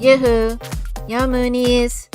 Yoo-hoo! Yo, Moonies!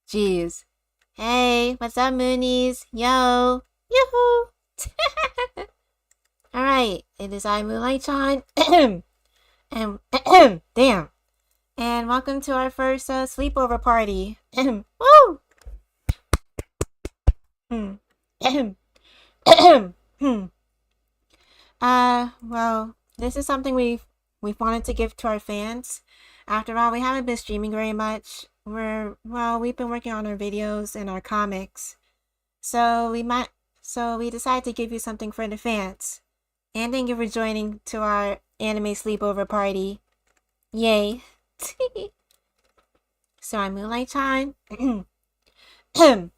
Jeez. Hey, what's up, Moonies? Yo! Yoo-hoo! Alright, it is I, Moonlight-chan. And, damn. And welcome to our first sleepover party. Woo! Well, this is something we've wanted to give to our fans. After all, we haven't been streaming very much. We've been working on our videos and our comics. So we decided to give you something for the fans. And thank you for joining to our anime sleepover party. Yay. So I'm Moonlight-chan. And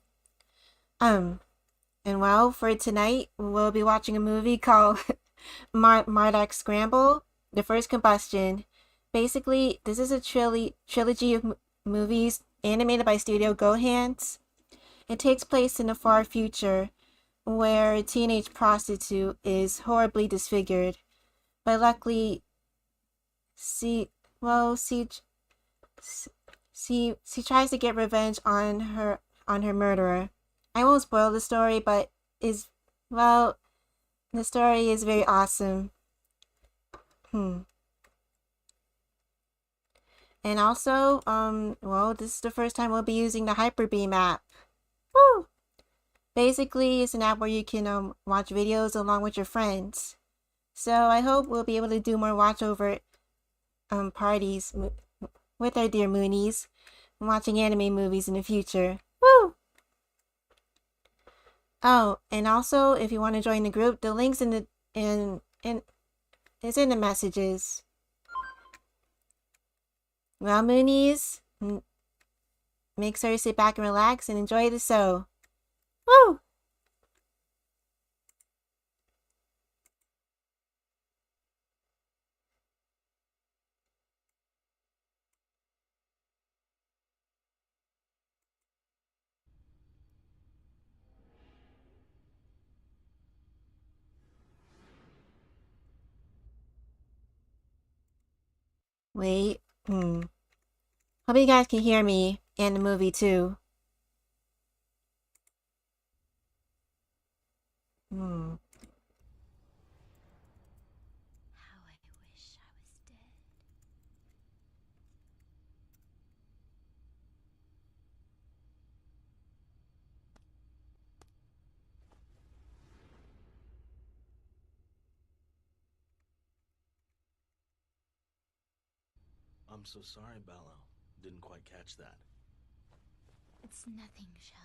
well, for tonight, we'll be watching a movie called Mardock Scramble, The First Combustion. Basically, this is a trilogy of movies animated by Studio Gohands. It takes place in the far future, where a teenage prostitute is horribly disfigured. But luckily, she tries to get revenge on her murderer. I won't spoil the story, but the story is very awesome. And also, this is the first time we'll be using the Hyper Beam app. Woo! Basically, it's an app where you can watch videos along with your friends. So I hope we'll be able to do more watch over parties with our dear Moonies, watching anime movies in the future. Woo! Oh, and also, if you want to join the group, the link's in the messages. Well, Moonies, make sure you sit back and relax and enjoy the show. Woo! Wait, Hope you guys can hear me and the movie too. How I wish I was dead. I'm so sorry, Bello. Didn't quite catch that. It's nothing, Shell.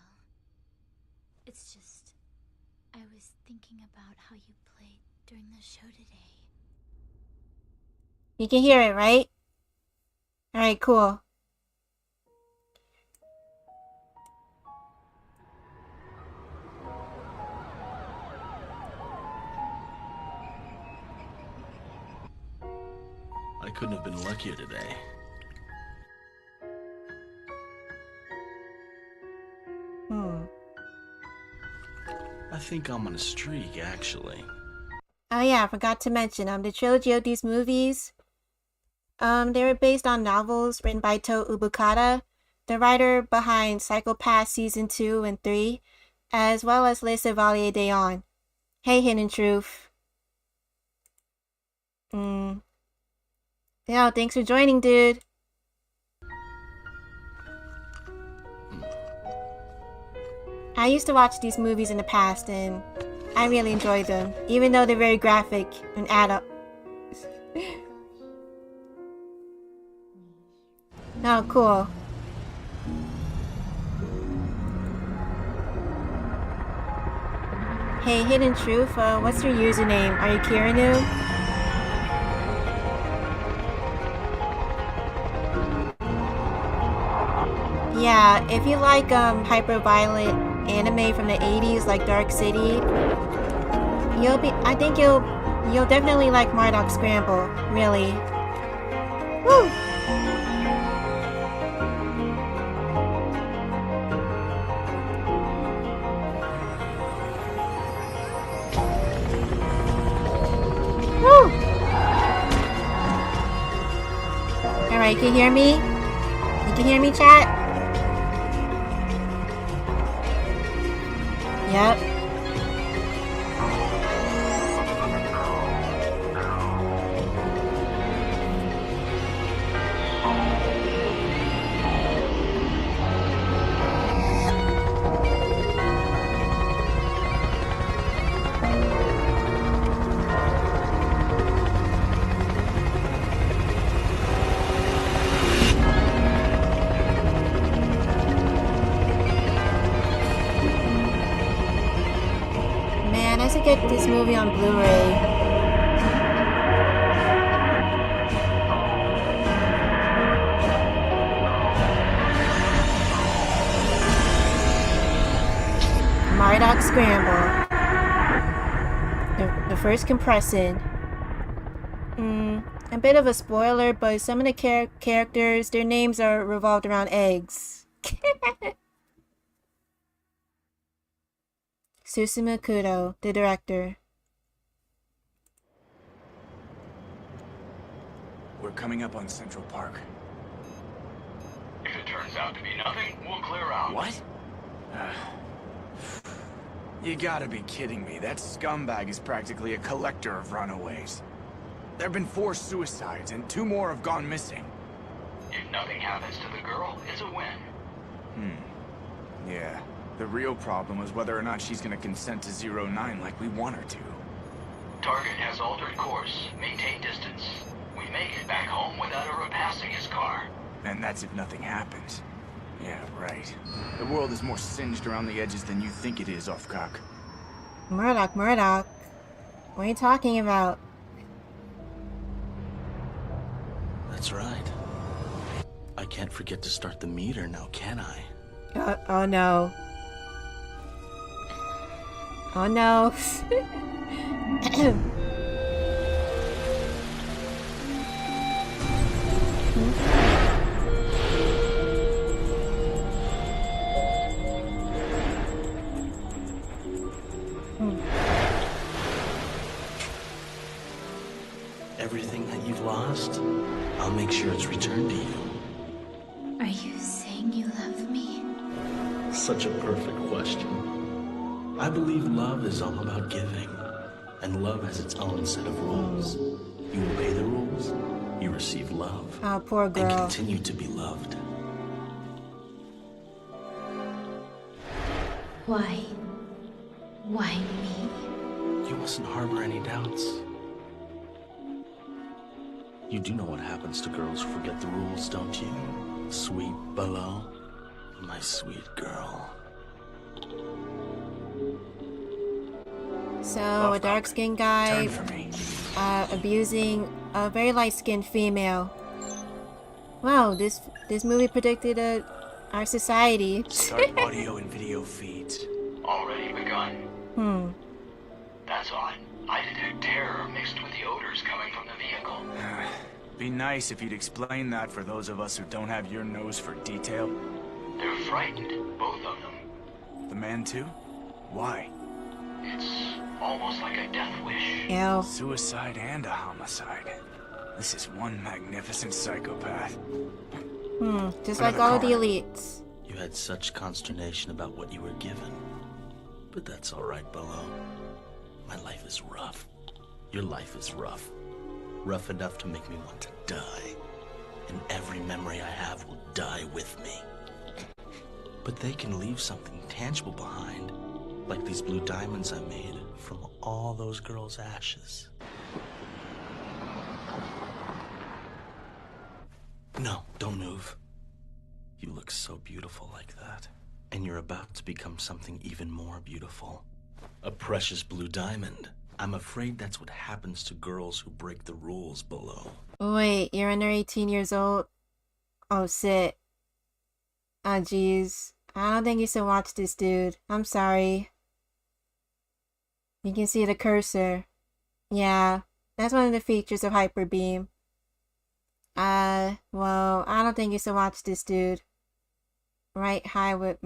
It's just, I was thinking about how you played during the show today. You can hear it, right? Alright, cool. I couldn't have been luckier today. I think I'm on a streak, actually. Oh yeah, I forgot to mention, the trilogy of these movies, they were based on novels written by To Ubukata, the writer behind Psycho-Pass Season 2 and 3, as well as Les Chevaliers d'Eon. Hey, Hidden Truth. Yo, thanks for joining, dude. I used to watch these movies in the past, and I really enjoyed them, even though they're very graphic and adult. Oh, cool. Hey, Hidden Truth, what's your username? Are you Kirinu? Yeah, if you like hyper-violent anime from the 80s like Dark City, I think you'll definitely like Mardock Scramble, really. Woo! Woo! Alright, you can hear me? You can hear me, chat? Nice to get this movie on Blu-ray. Mardock Scramble. The first compression. A bit of a spoiler, but some of the characters, their names are revolved around eggs. Susumu Kudo, the director. We're coming up on Central Park. If it turns out to be nothing, we'll clear out. What? You gotta be kidding me. That scumbag is practically a collector of runaways. There have been 4 suicides, and 2 more have gone missing. If nothing happens to the girl, it's a win. Yeah. The real problem is whether or not she's gonna consent to 09 like we want her to. Target has altered course. Maintain distance. We make it back home without her passing his car. And that's if nothing happens. Yeah, right. The world is more singed around the edges than you think it is, Offcock. Mardock. What are you talking about? That's right. I can't forget to start the meter now, can I? Oh no. Oh no. Everything that you've lost, I'll make sure it's returned to you. Are you saying you love me? Such a perfect question. I believe love is all about giving, and love has its own set of rules. You obey the rules, you receive love, Oh, poor and girl. continue to be loved. Why? Why me? You mustn't harbor any doubts. You do know what happens to girls who forget the rules, don't you? Sweet Below, my sweet girl. So, a dark-skinned guy Turn for me. abusing a very light-skinned female. Wow, this movie predicted our society. Start audio and video feeds. Already begun. That's odd. I detect terror mixed with the odors coming from the vehicle. Be nice if you'd explain that for those of us who don't have your nose for detail. They're frightened, both of them. The man too? Why? It's almost like a death wish. Ew. Suicide and a homicide. This is one magnificent psychopath. Just like all the car. elites. You had such consternation about what you were given. But that's all right, Below. My life is rough. Your life is rough. Rough enough to make me want to die. And every memory I have will die with me. But they can leave something tangible behind. Like these blue diamonds I made from all those girls' ashes. No, don't move. You look so beautiful like that. And you're about to become something even more beautiful. A precious blue diamond. I'm afraid that's what happens to girls who break the rules, Below. Wait, you're under 18 years old? Oh, shit. Oh, jeez. I don't think you should watch this, dude. I'm sorry. You can see the cursor. Yeah, that's one of the features of Hyper Beam. Well, I don't think you should watch this, dude. Right high with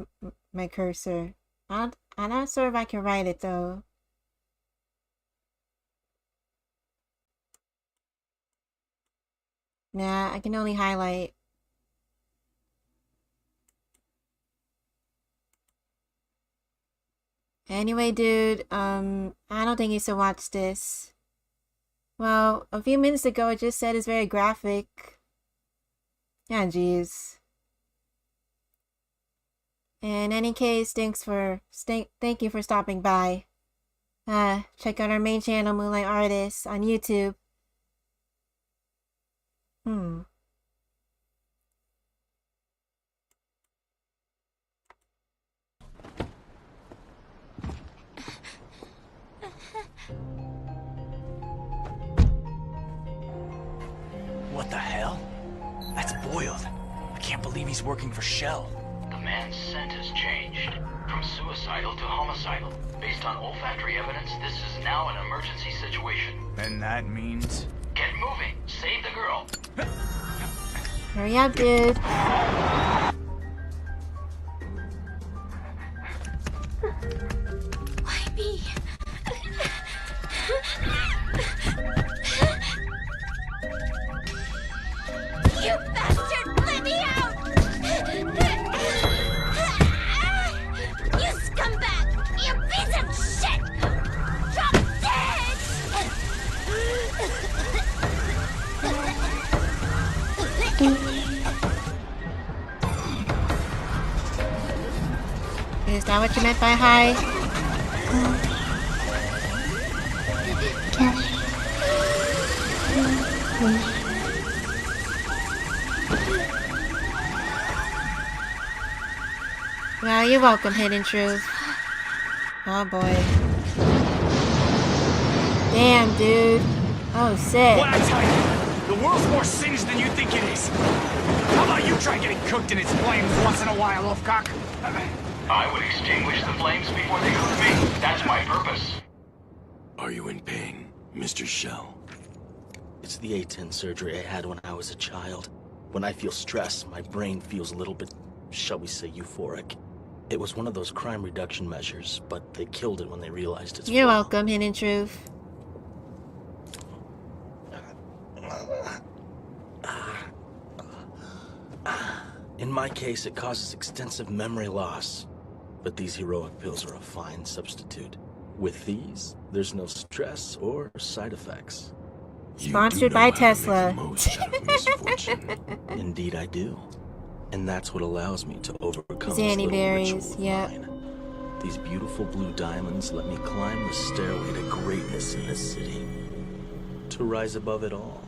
my cursor. I'm not sure if I can write it, though. Nah, I can only highlight. Anyway, dude, I don't think you should watch this. Well, a few minutes ago it just said it's very graphic. Yeah, jeez. In any case, thank you for stopping by. Check out our main channel, Moonlight Artists, on YouTube. he's working for Shell. The man's scent has changed from suicidal to homicidal. Based on olfactory evidence, this is now an emergency situation. And that means... Get moving! Save the girl! Hurry up, dude. Why me? You bastard! Let me out! You scumbag! You piece of shit! Drop dead! Is that what you meant by hi? Well, you're welcome, Hidden Truth. Oh boy. Damn, dude. Oh, shit. What I tell you, the world's more singed than you think it is. How about you try getting cooked in its flames once in a while, Wolfcock? I would extinguish the flames before they cook me. That's my purpose. Are you in pain, Mr. Shell? It's the A10 surgery I had when I was a child. When I feel stress, my brain feels a little bit, shall we say, euphoric. It was one of those crime reduction measures, but they killed it when they realized it's You're wrong. welcome, Hidden Truth. In my case, it causes extensive memory loss. But these heroic pills are a fine substitute. With these, there's no stress or side effects. Sponsored by Tesla. Indeed I do. And that's what allows me to overcome Zanny this little berries, ritual of yep. mine. These beautiful blue diamonds let me climb the stairway to greatness in this city. To rise above it all.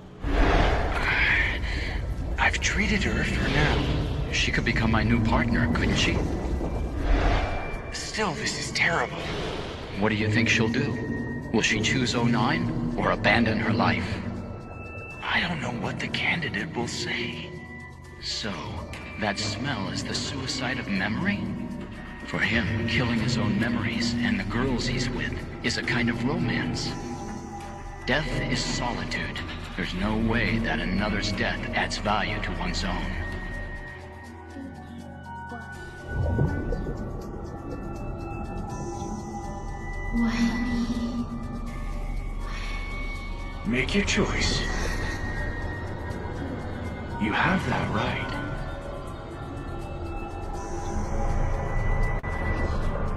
I've treated her for now. She could become my new partner, couldn't she? Still, this is terrible. What do you think she'll do? Will she choose 09 or abandon her life? I don't know what the candidate will say. So, that smell is the suicide of memory? For him, killing his own memories and the girls he's with is a kind of romance. Death is solitude. There's no way that another's death adds value to one's own. Make your choice. You have that right.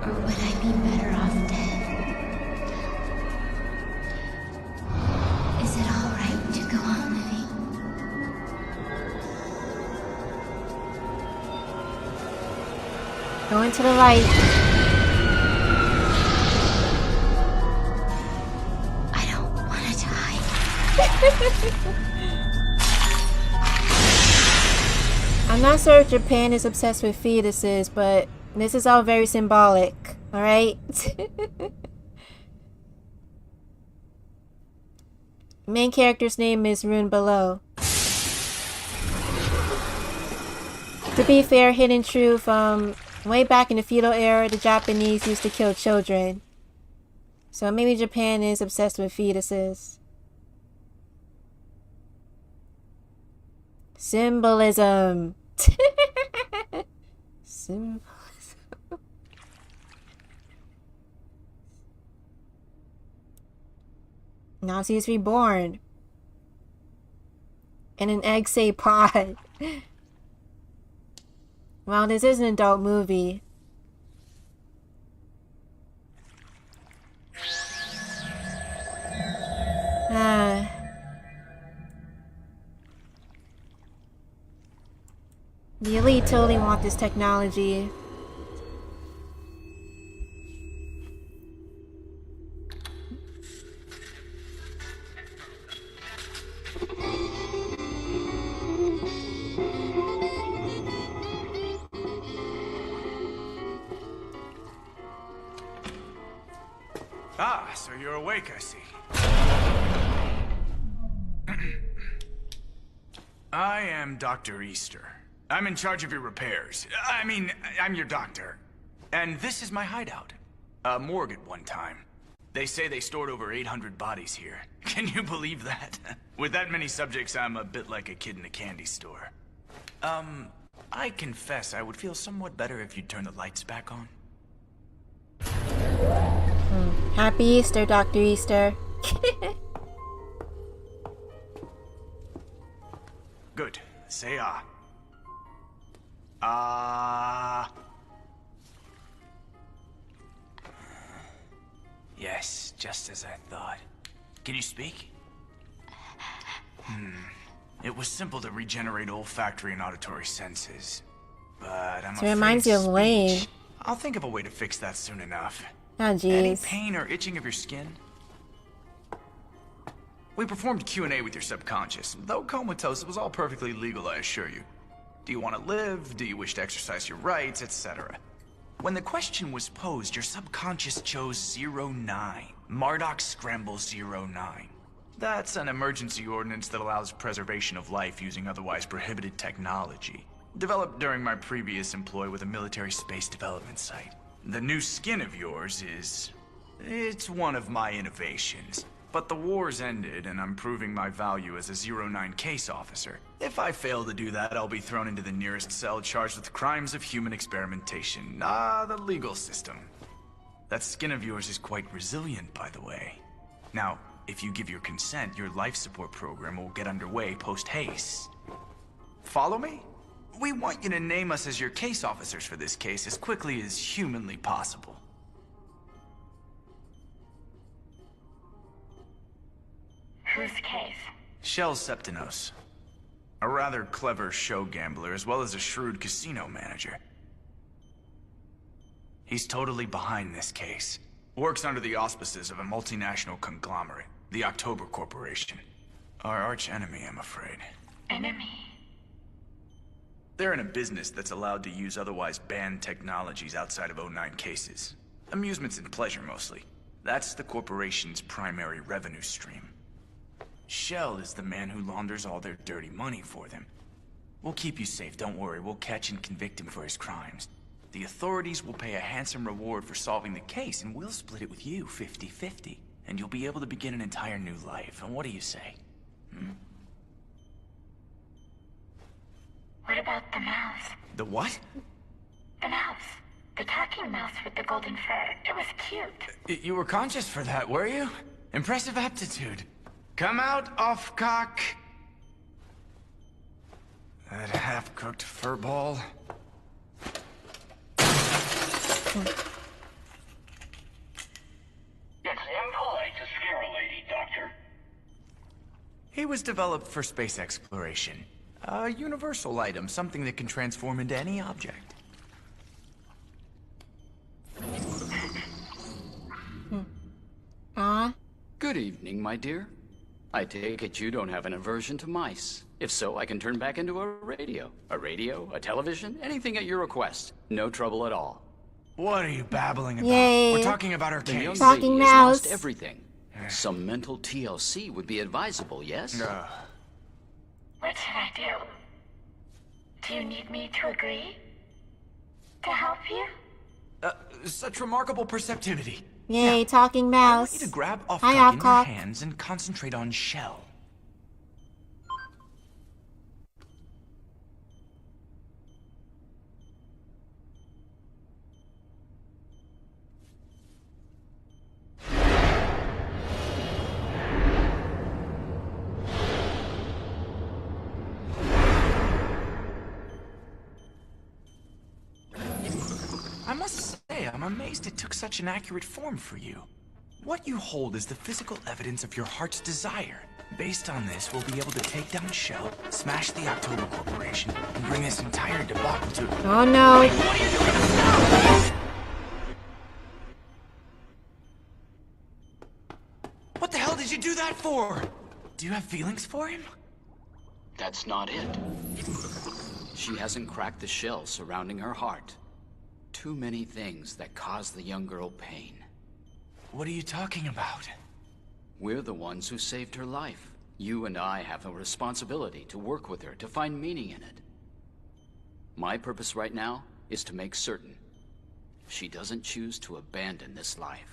Or would I be better off dead? Is it alright to go on living? Go into the light. I don't want to die. I'm not sure if Japan is obsessed with fetuses, but this is all very symbolic, alright? Main character's name is ruined below. To be fair, Hidden Truth, way back in the feudal era, the Japanese used to kill children. So maybe Japan is obsessed with fetuses. Symbolism. Symbolism. Now he's reborn. In an egg-shaped pod. Well, this is an adult movie. The elite totally want this technology. Ah, so you're awake, I see. I am Dr. Easter. I'm in charge of your repairs. I mean, I'm your doctor. And this is my hideout. A morgue at one time. They say they stored over 800 bodies here. Can you believe that? With that many subjects, I'm a bit like a kid in a candy store. I confess I would feel somewhat better if you'd turn the lights back on. Happy Easter, Dr. Easter. Good. Say ah. Ah. Yes, just as I thought. Can you speak? It was simple to regenerate olfactory and auditory senses. But I'm So it reminds you of Wayne. I'll think of a way to fix that soon enough. Oh, Any jeez. pain or itching of your skin? We performed Q&A with your subconscious. Though comatose, it was all perfectly legal, I assure you. Do you want to live? Do you wish to exercise your rights? Etc. When the question was posed, your subconscious chose 09. Mardock Scramble 09. That's an emergency ordinance that allows preservation of life using otherwise prohibited technology. Developed during my previous employ with a military space development site. The new skin of yours is... it's one of my innovations. But the war's ended, and I'm proving my value as a 09 case officer. If I fail to do that, I'll be thrown into the nearest cell charged with crimes of human experimentation. The legal system. That skin of yours is quite resilient, by the way. Now, if you give your consent, your life support program will get underway post-haste. Follow me? We want you to name us as your case officers for this case as quickly as humanly possible. Whose case? Shel Septinos. A rather clever show gambler as well as a shrewd casino manager. He's totally behind this case. Works under the auspices of a multinational conglomerate, the October Corporation. Our arch enemy, I'm afraid. Enemy? They're in a business that's allowed to use otherwise banned technologies outside of 09 cases. Amusements and pleasure, mostly. That's the corporation's primary revenue stream. Shel is the man who launders all their dirty money for them. We'll keep you safe, don't worry. We'll catch and convict him for his crimes. The authorities will pay a handsome reward for solving the case, and we'll split it with you 50-50. And you'll be able to begin an entire new life. And what do you say? What about the mouse? The what? The mouse. The talking mouse with the golden fur. It was cute. You were conscious for that, were you? Impressive aptitude. Come out, off-cock. That half-cooked furball. It's impolite to scare a lady, Doctor. He was developed for space exploration. A universal item, something that can transform into any object. Good evening, my dear. I take it you don't have an aversion to mice. If so, I can turn back into a radio. A radio, a television, anything at your request. No trouble at all. What are you babbling about? Yay. We're talking about our The young case. Talking lady has mouse. lost everything. Some mental TLC would be advisable, yes? What should I do? Do you need me to agree? To help you? Such remarkable perceptivity. Yay, talking I want mouse. you to grab Hi, Off-Cock in your Off-Cock. hands and concentrate on Shel. I must say, I'm amazed it took such an accurate form for you. What you hold is the physical evidence of your heart's desire. Based on this, we'll be able to take down Shel, smash the October Corporation, and bring this entire debacle to... Oh no. What are you doing? What the hell did you do that for? Do you have feelings for him? That's not it. She hasn't cracked the shell surrounding her heart. Too many things that cause the young girl pain. What are you talking about? We're the ones who saved her life. You and I have a responsibility to work with her to find meaning in it. My purpose right now is to make certain she doesn't choose to abandon this life.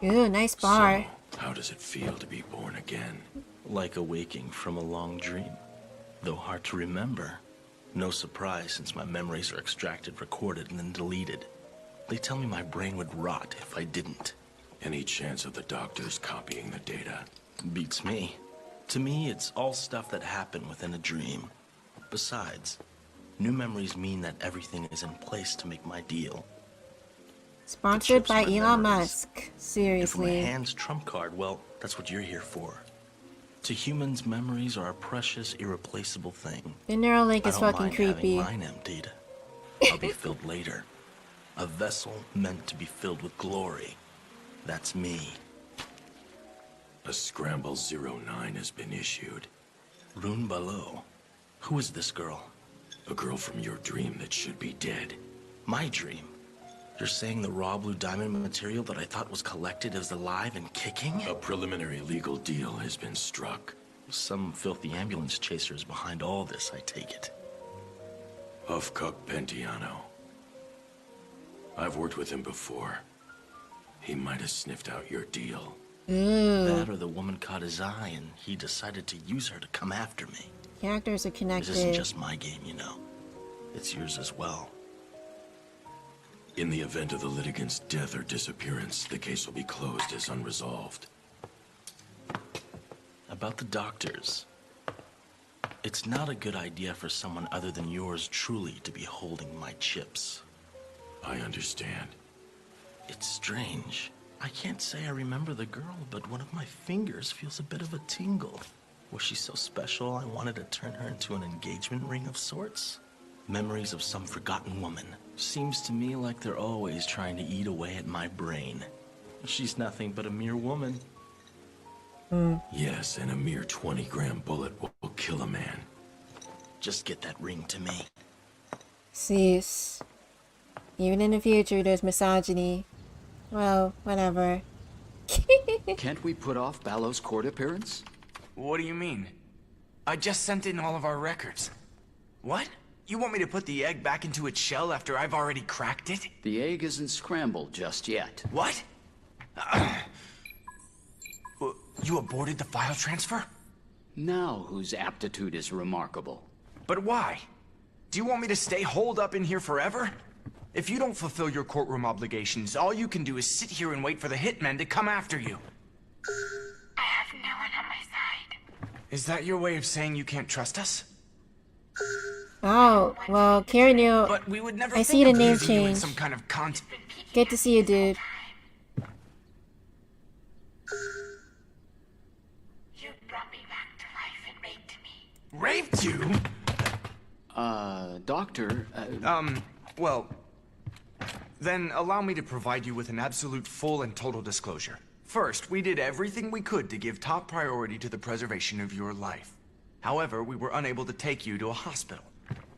Ooh, nice bar. So, how does it feel to be born again? Like awaking from a long dream, though hard to remember. No surprise, since my memories are extracted, recorded, and then deleted. They tell me my brain would rot if I didn't. Any chance of the doctors copying the data? Beats me. To me, it's all stuff that happened within a dream. Besides, new memories mean that everything is in place to make my deal. Sponsored chips by my Elon memories. Musk. And for my Seriously. hand's trump card, well, that's what you're here for. To humans, memories are a precious, irreplaceable thing. The Neuralink I is don't fucking mind creepy. having mine emptied. I'll be filled later. A vessel meant to be filled with glory. That's me. A Scramble 09 has been issued. Rune below. Who is this girl? A girl from your dream that should be dead. My dream? You're saying the raw blue diamond material that I thought was collected is alive and kicking? A preliminary legal deal has been struck. Some filthy ambulance chaser is behind all this, I take it. Huffcock Pentiano. I've worked with him before. He might have sniffed out your deal. Ooh. That or the woman caught his eye and he decided to use her to come after me. Characters are This connected. isn't just my game, you know. It's yours as well. In the event of the litigant's death or disappearance, the case will be closed as unresolved. About the doctors. It's not a good idea for someone other than yours truly to be holding my chips. I understand. It's strange. I can't say I remember the girl, but one of my fingers feels a bit of a tingle. Was she so special I wanted to turn her into an engagement ring of sorts? Memories of some forgotten woman. Seems to me like they're always trying to eat away at my brain. She's nothing but a mere woman. Yes, and a mere 20-gram bullet will kill a man. Just get that ring to me. Cease. Even in the future, there's misogyny. Well, whatever. Can't we put off Ballow's court appearance? What do you mean? I just sent in all of our records. What? You want me to put the egg back into its shell after I've already cracked it? The egg isn't scrambled just yet. What? You aborted the file transfer? Now whose aptitude is remarkable? But why? Do you want me to stay holed up in here forever? If you don't fulfill your courtroom obligations, all you can do is sit here and wait for the hitmen to come after you. I have no one on my side. Is that your way of saying you can't trust us? Oh, well, Carrie knew. But we would never I think see the of name using you in change. some kind of Good to see you, dude. You brought me back to life and raped me. Raped you? Doctor, Well, then allow me to provide you with an absolute full and total disclosure. First, we did everything we could to give top priority to the preservation of your life. However, we were unable to take you to a hospital.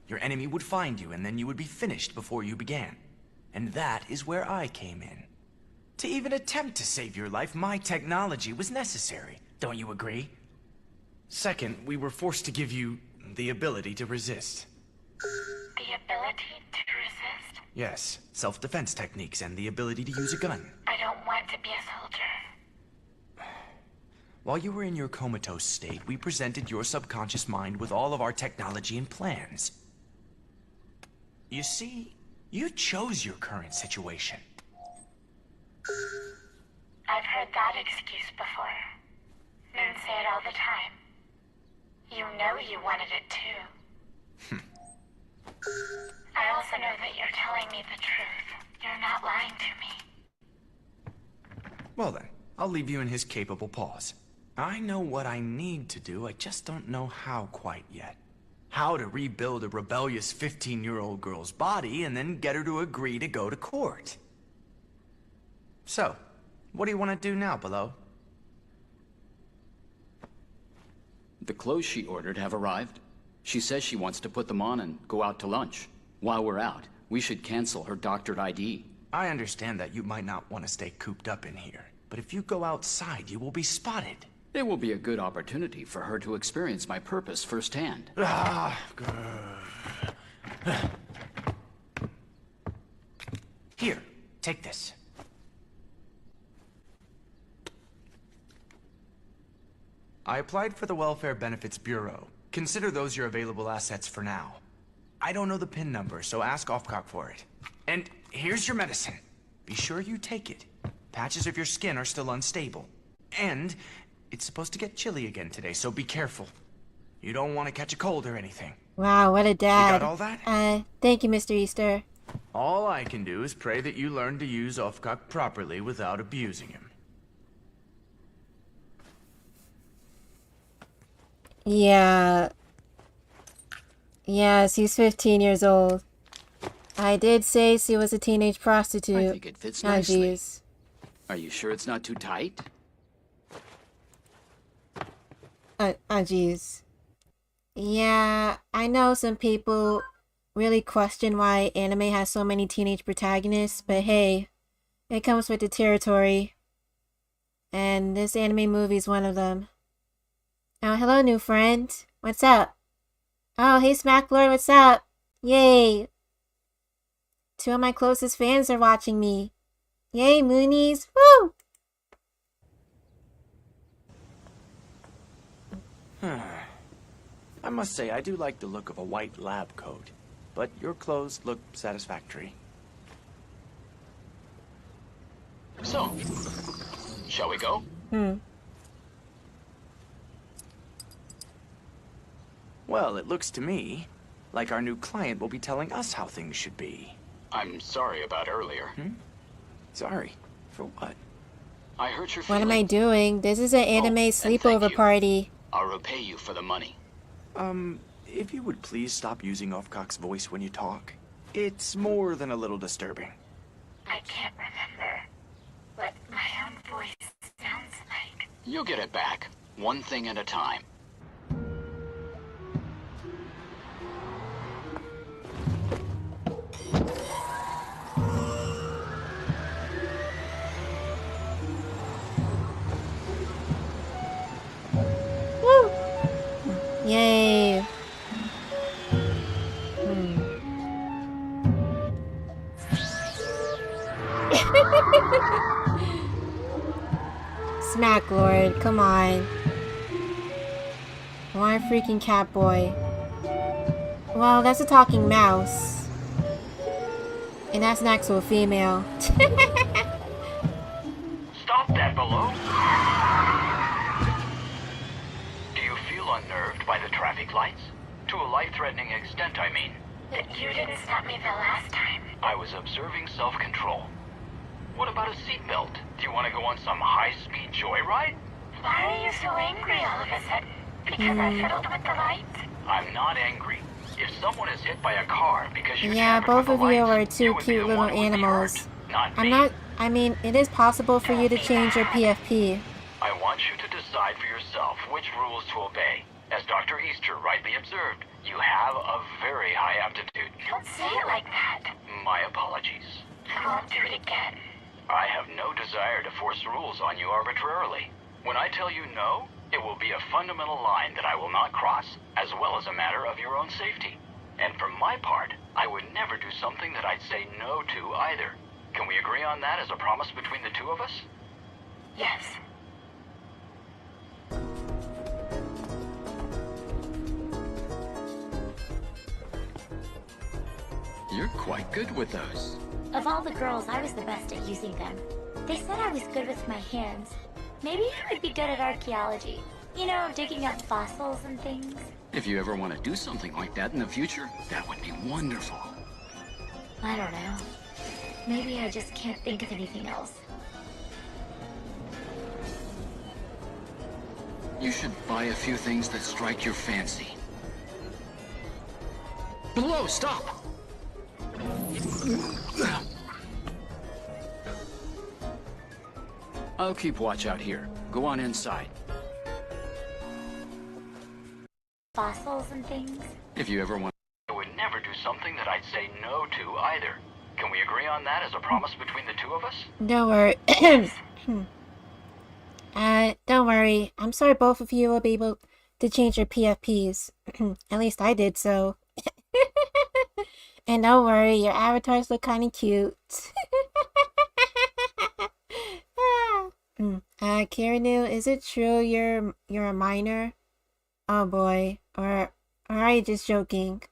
Your enemy would find you, and then you would be finished before you began. And that is where I came in. To even attempt to save your life, my technology was necessary. Don't you agree? Second, we were forced to give you the ability to resist. The ability to resist? Yes, self-defense techniques and the ability to use a gun. I don't want to be a soldier. While you were in your comatose state, we presented your subconscious mind with all of our technology and plans. You see, you chose your current situation. I've heard that excuse before. Men say it all the time. You know you wanted it too. I also know that you're telling me the truth. You're not lying to me. Well then, I'll leave you in his capable paws. I know what I need to do, I just don't know how quite yet. How to rebuild a rebellious 15-year-old girl's body and then get her to agree to go to court. So, what do you want to do now, Below? the clothes she ordered have arrived. She says she wants to put them on and go out to lunch. While we're out, we should cancel her doctored ID. I understand that you might not want to stay cooped up in here, but if you go outside, you will be spotted. It will be a good opportunity for her to experience my purpose firsthand. Ah, good. Here, take this. I applied for the Welfare Benefits Bureau. Consider those your available assets for now. I don't know the PIN number, so ask Offcock for it. And here's your medicine. Be sure you take it. Patches of your skin are still unstable. And it's supposed to get chilly again today, so be careful. You don't want to catch a cold or anything. Wow, what a dad. You got all that? Thank you, Mr. Easter. All I can do is pray that you learn to use Offcock properly without abusing him. Yeah. Yes, he's 15 years old. I did say she was a teenage prostitute. I think it fits nicely. Jeez. Are you sure it's not too tight? Jeez. Yeah, I know some people really question why anime has so many teenage protagonists, but hey, it comes with the territory. And this anime movie is one of them. Oh, hello, new friend. What's up? Oh, hey, Smacklord, what's up? Yay! 2 of my closest fans are watching me. Yay, Moonies! Woo! I must say, I do like the look of a white lab coat, but your clothes look satisfactory. So, shall we go? Well, it looks to me like our new client will be telling us how things should be. I'm sorry about earlier. Sorry. For what? I hurt your What feelings. am I doing? This is an anime and thank sleepover you. party. I'll repay you for the money. If you would please stop using Offcock's voice when you talk. It's more than a little disturbing. I can't remember what my own voice sounds like. You'll get it back, one thing at a time. Woo! Yay! Smack Lord, come on. Why freaking cat boy? Well, that's a talking mouse. And that's an actual female. Stop that below. Do you feel unnerved by the traffic lights? To a life-threatening extent, I mean. But you didn't stop me the last time. I was observing self-control. What about a seatbelt? Do you want to go on some high-speed joyride? Why are you so angry all of a sudden? Because I fiddled with the lights? I'm not angry. If someone is hit by a car because you Yeah, tampered both with of the you lights, are two you would be cute the little one who would be animals. hurt, not I'm me. not. I mean, it is possible for you to change your PFP. I want you to decide for yourself which rules to obey. As Dr. Easter rightly observed, you have a very high aptitude. Don't say it like that. My apologies. I won't do it again. I have no desire to force rules on you arbitrarily. When I tell you no, it will be a fundamental line that I will not cross, as well as a matter of your own safety. And for my part, I would never do something that I'd say no to either. Can we agree on that as a promise between the two of us? Yes. You're quite good with those. Of all the girls, I was the best at using them. They said I was good with my hands. Maybe I would be good at archaeology. You know, digging up fossils and things. If you ever want to do something like that in the future, that would be wonderful. I don't know. Maybe I just can't think of anything else. You should buy a few things that strike your fancy. Below, stop! I'll keep watch out here. Go on inside. fossils and things. If you ever want... I would never do something that I'd say no to either. Can we agree on that as a promise between the two of us? Don't worry. Don't worry. I'm sorry both of you will be able to change your PFPs. At least I did so. And don't worry, your avatars look kinda cute. Kirinu, is it true you're a minor? Oh boy. Or are you just joking?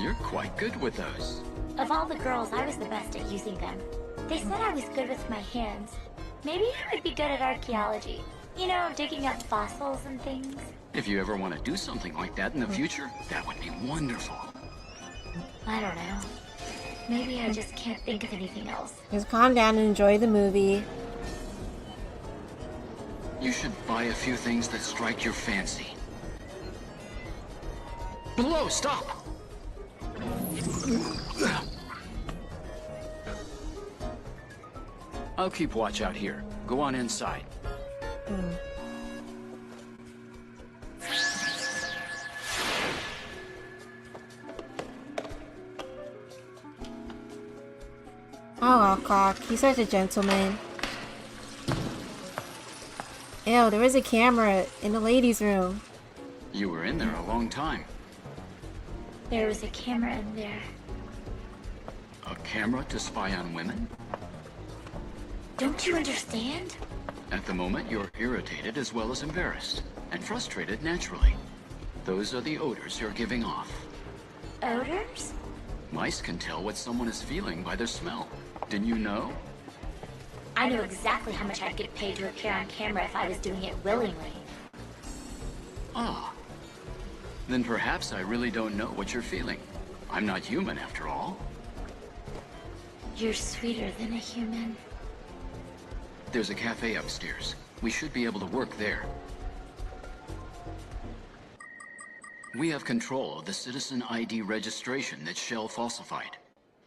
You're quite good with those. Of all the girls, I was the best at using them. They said I was good with my hands. Maybe I would be good at archaeology. You know, digging up fossils and things. If you ever want to do something like that in the future, that would be wonderful. I don't know. Maybe I just can't think of anything else. Just calm down and enjoy the movie. You should buy a few things that strike your fancy. Below, stop! I'll keep watch out here. Go on inside. Oh, Alcock, he's such a gentleman. Ew, there is a camera in the ladies' room. You were in there a long time. There was a camera in there. A camera to spy on women? Don't you understand? At the moment, you're irritated as well as embarrassed. And frustrated naturally. Those are the odors you're giving off. Odors? Mice can tell what someone is feeling by their smell. Didn't you know? I know exactly how much I'd get paid to appear on camera if I was doing it willingly. Ah. Then perhaps I really don't know what you're feeling. I'm not human after all. You're sweeter than a human. There's a cafe upstairs. We should be able to work there. We have control of the citizen ID registration that Shell falsified.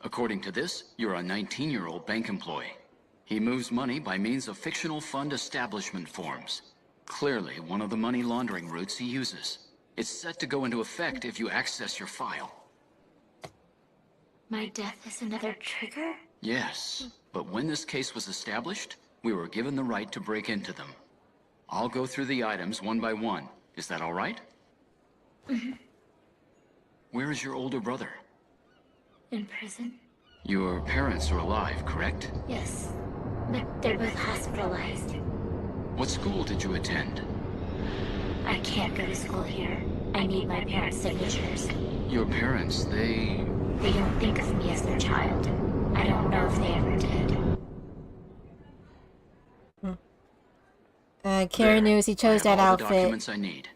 According to this, you're a 19-year-old bank employee. He moves money by means of fictional fund establishment forms. Clearly, one of the money laundering routes he uses. It's set to go into effect if you access your file. My death is another trigger? Yes, but when this case was established, we were given the right to break into them. I'll go through the items one by one. Is that all right? Mm-hmm. Where is your older brother? In prison? Your parents are alive, correct? Yes, but they're both hospitalized. What school did you attend? I can't go to school here. I need my parents' signatures. Your parents, they don't think of me as their child. I don't know if they ever did. Karen knows he chose that all the outfit. documents I need.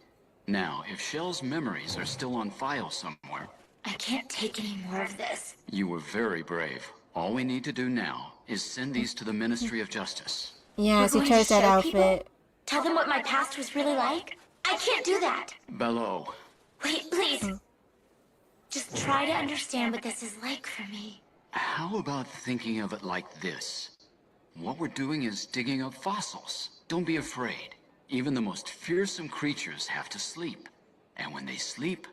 Now, if Shell's memories are still on file somewhere... I can't take any more of this. You were very brave. All we need to do now is send these to the Ministry of Justice. Yes, he We're going chose to that show outfit. people? Tell them what my past was really like? I can't do that. Bello. Wait, please. Just try to understand what this is like for me. How about thinking of it like this? What we're doing is digging up fossils. Don't be afraid. Even the most fearsome creatures have to sleep. And when they sleep,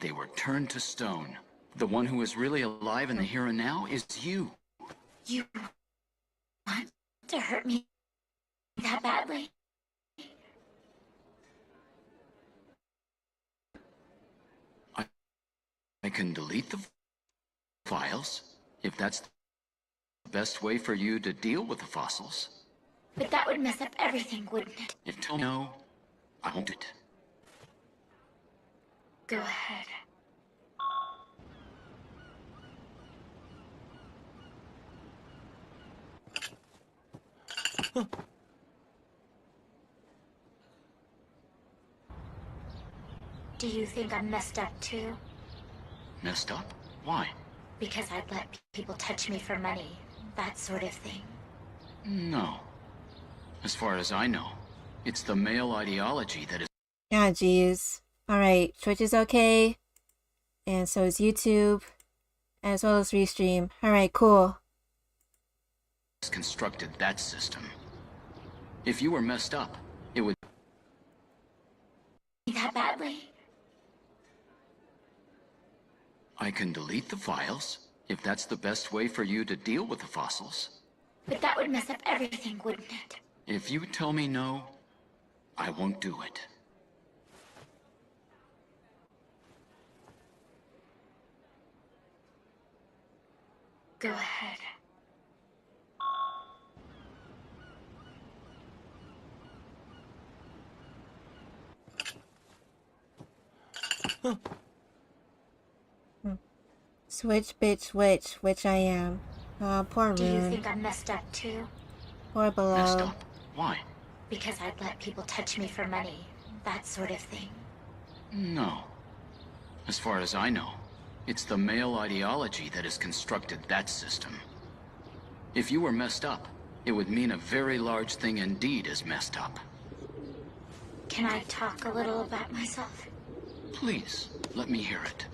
they were turned to stone. The one who is really alive in the here and now is you. You want to hurt me that badly? I can delete the files, if that's the best way for you to deal with the fossils. But that would mess up everything, wouldn't it? If you no, I won't do it. Go ahead. Do you think I'm messed up too? Messed up? Why? Because I'd let people touch me for money, that sort of thing. No. As far as I know, it's the male ideology that is... Ah, jeez. Alright, Twitch is okay. And so is YouTube. as well as restream. Alright, cool. Constructed that system. If you were messed up, it would... That badly? I can delete the files, if that's the best way for you to deal with the fossils. But that would mess up everything, wouldn't it? If you tell me no, I won't do it. Go ahead. Switch, bitch, switch, which I am. Poor Do you Rune. think I'm messed up too? Poor Below. Messed up? Why? Because I'd let people touch me for money. That sort of thing. No. As far as I know, it's the male ideology that has constructed that system. If you were messed up, it would mean a very large thing indeed is messed up. Can I talk a little about myself? Please, let me hear it.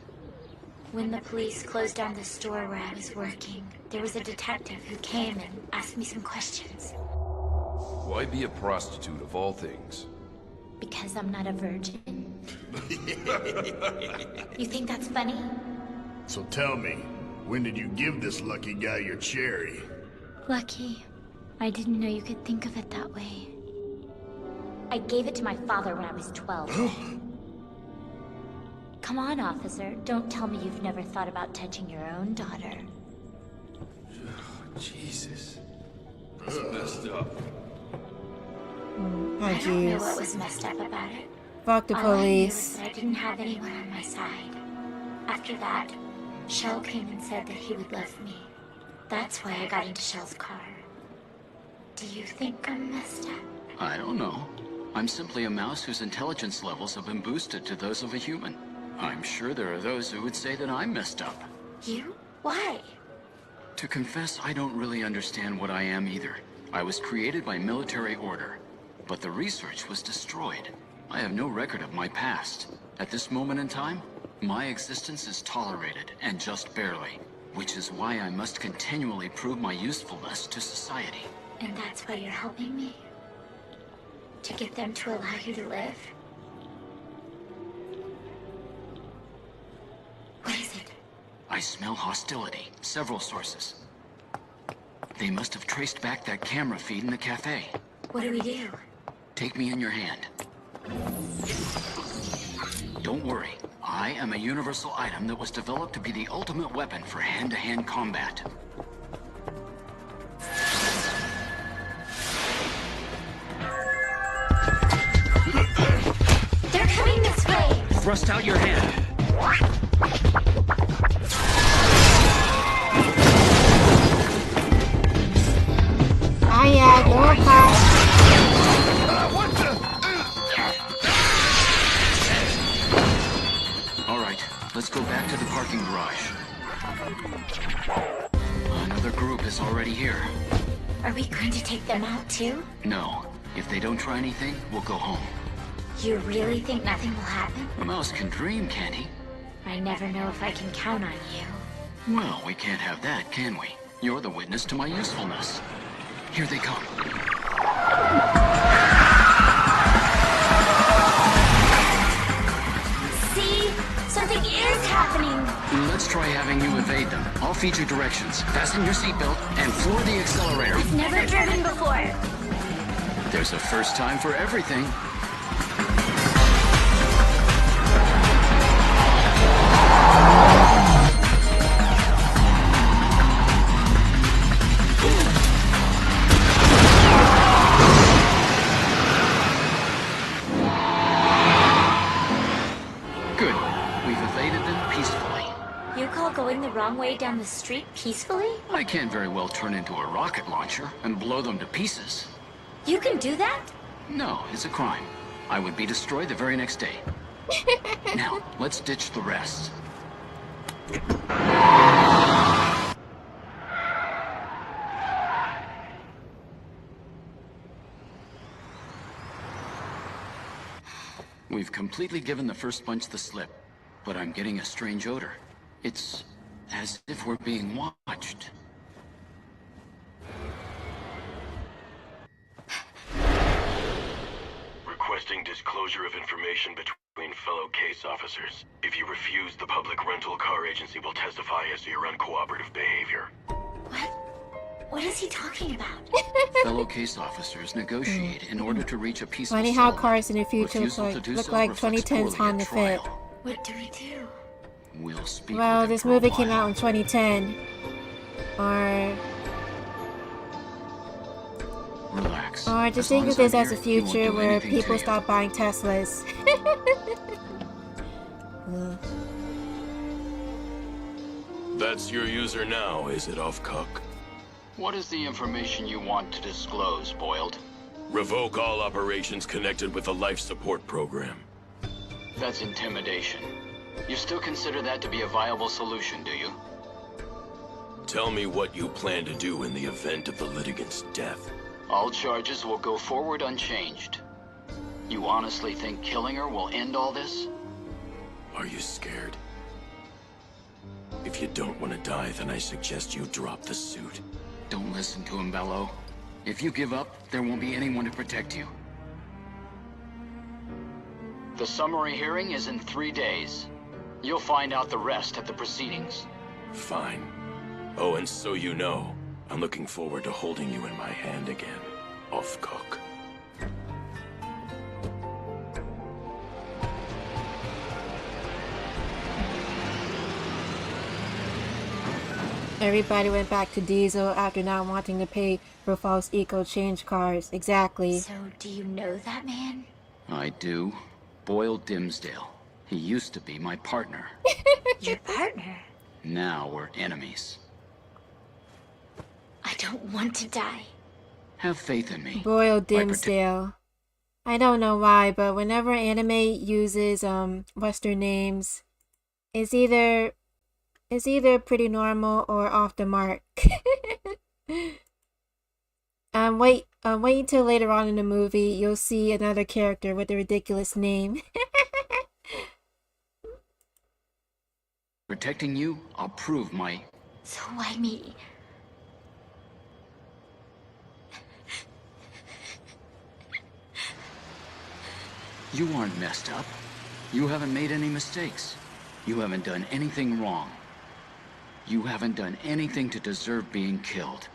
When the police closed down the store where I was working, there was a detective who came and asked me some questions. Why be a prostitute of all things? Because I'm not a virgin. You think that's funny? So tell me, when did you give this lucky guy your cherry? Lucky. I didn't know you could think of it that way. I gave it to my father when I was 12. Come on, officer. Don't tell me you've never thought about touching your own daughter. Jesus. That's messed up. Oh, I don't know jeez. what was messed up about it. Fuck the All I knew police. is that I didn't have anyone on my side. After that, Shell came and said that he would love me. That's why I got into Shell's car. Do you think I'm messed up? I don't know. I'm simply a mouse whose intelligence levels have been boosted to those of a human. I'm sure there are those who would say that I'm messed up. You? Why? To confess, I don't really understand what I am either. I was created by military order, but the research was destroyed. I have no record of my past. At this moment in time, my existence is tolerated, and just barely, which is why I must continually prove my usefulness to society. And that's why you're helping me? To get them to allow you to live? What is it? I smell hostility. Several sources. They must have traced back that camera feed in the cafe. What do we do? Take me in your hand. Don't worry. I am a universal item that was developed to be the ultimate weapon for hand-to-hand combat. They're coming this way! Thrust out your hand. Hiya, go past. All right, let's go back to the parking garage. Another group is already here. Are we going to take them out too? No, if they don't try anything, we'll go home. You really think nothing will happen? A mouse can dream, can't he? I never know if I can count on you. Well, we can't have that, can we? You're the witness to my usefulness. Here they come. See? Something is happening! Let's try having you evade them. I'll feed you directions. Fasten your seatbelt and floor the accelerator. I've never driven before! There's a first time for everything. Good. We've evaded them peacefully. You call going the wrong way down the street peacefully? I can't very well turn into a rocket launcher and blow them to pieces. You can do that? No, it's a crime. I would be destroyed the very next day. Now, let's ditch the rest. We've completely given the first bunch the slip, but I'm getting a strange odor. It's As if we're being watched. Requesting disclosure of information between fellow case officers. If you refuse, the public rental car agency will testify as to your uncooperative behavior. What? What is he talking about? Fellow case officers negotiate in order to reach a peaceful Funny how settlement. cars in the future Refusal to do look so like reflects 2010's poorly at Honda Fit. trial. What do we do? We'll speak Well, with him this for a movie came while. out in 2010. Relax. Or just As think long of as this I'm as a here, he won't future do where anything to people you. stop buying Teslas. That's your user now, is it, Off-Cook? What is the information you want to disclose, Boiled? Revoke all operations connected with the life support program. That's intimidation. You still consider that to be a viable solution, do you? Tell me what you plan to do in the event of the litigant's death. All charges will go forward unchanged. You honestly think killing her will end all this? Are you scared? If you don't want to die, then I suggest you drop the suit. Don't listen to him, Bello. If you give up, there won't be anyone to protect you. The summary hearing is in 3 days. You'll find out the rest at the proceedings. Fine. Oh, and so you know, I'm looking forward to holding you in my hand again, Off-Cook. Everybody went back to diesel after not wanting to pay for false eco-change cars. Exactly. So, do you know that man? I do. Boyle Dimsdale. He used to be my partner. Your partner? Now we're enemies. I don't want to die. Have faith in me. Boyle Dimsdale. I don't know why, but whenever anime uses Western names, it's either pretty normal or off the mark. Wait until later on in the movie, you'll see another character with a ridiculous name. Protecting you, I'll prove my... So why me? You aren't messed up. You haven't made any mistakes. You haven't done anything wrong. You haven't done anything to deserve being killed.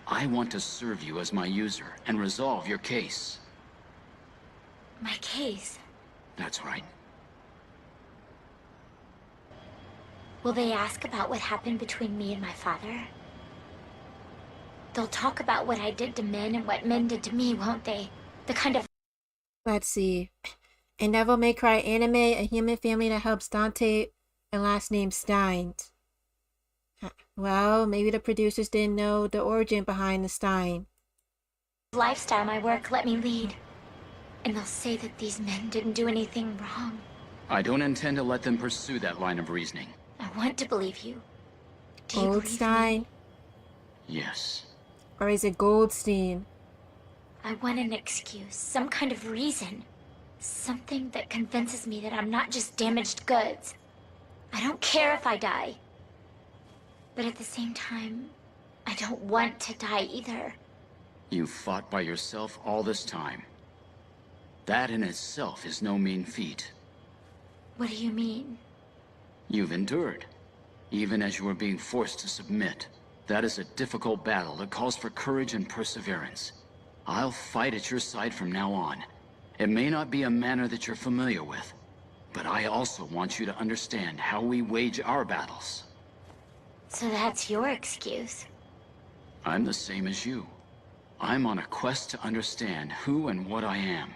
I want to serve you as my user and resolve your case. My case? That's right. Will they ask about what happened between me and my father? They'll talk about what I did to men and what men did to me, won't they? The kind of... Let's see. In Devil May Cry anime, a human family that helps Dante and last name Stein. Well, maybe the producers didn't know the origin behind the Stein. lifestyle my work let me lead. And they'll say that these men didn't do anything wrong. I don't intend to let them pursue that line of reasoning. I want to believe you. Do you believe me? Goldstein? Yes. Or is it Goldstein? I want an excuse, some kind of reason. Something that convinces me that I'm not just damaged goods. I don't care if I die. But at the same time, I don't want to die either. You fought by yourself all this time. That in itself is no mean feat. What do you mean? You've endured, even as you were being forced to submit. That is a difficult battle that calls for courage and perseverance. I'll fight at your side from now on. It may not be a manner that you're familiar with, but I also want you to understand how we wage our battles. So that's your excuse? I'm the same as you. I'm on a quest to understand who and what I am.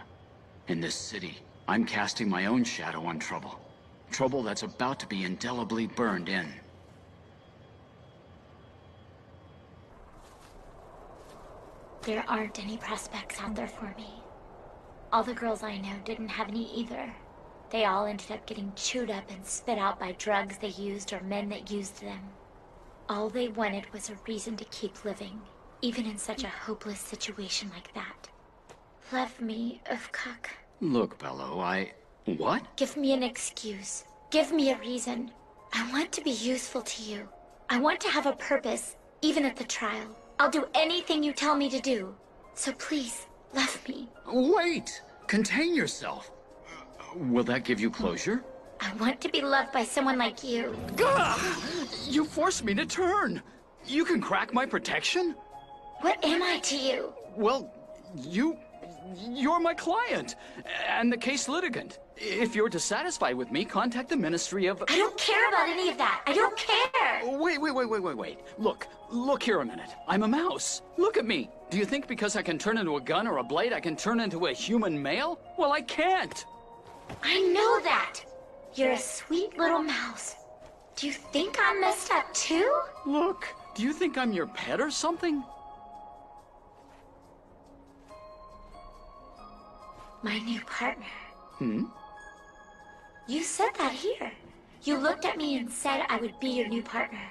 In this city, I'm casting my own shadow on trouble. Trouble that's about to be indelibly burned in. There aren't any prospects out there for me. All the girls I know didn't have any either. They all ended up getting chewed up and spit out by drugs they used or men that used them. All they wanted was a reason to keep living, even in such a hopeless situation like that. Love me, Ufkuk. Look, Bello, What? Give me an excuse. Give me a reason. I want to be useful to you. I want to have a purpose, even at the trial. I'll do anything you tell me to do. So please, love me. Wait! Contain yourself. Will that give you closure? I want to be loved by someone like you. Gah! You forced me to turn. You can crack my protection? What am I to you? Well, you're my client, and the case litigant. If you're dissatisfied with me, contact the Ministry of... I don't care about any of that. I don't care. Wait. Look here a minute. I'm a mouse. Look at me. Do you think because I can turn into a gun or a blade, I can turn into a human male? Well, I can't. I know that. You're a sweet little mouse. Do you think I'm messed up too? Look, do you think I'm your pet or something? My new partner. Hmm? You said that here. You looked at me and said I would be your new partner.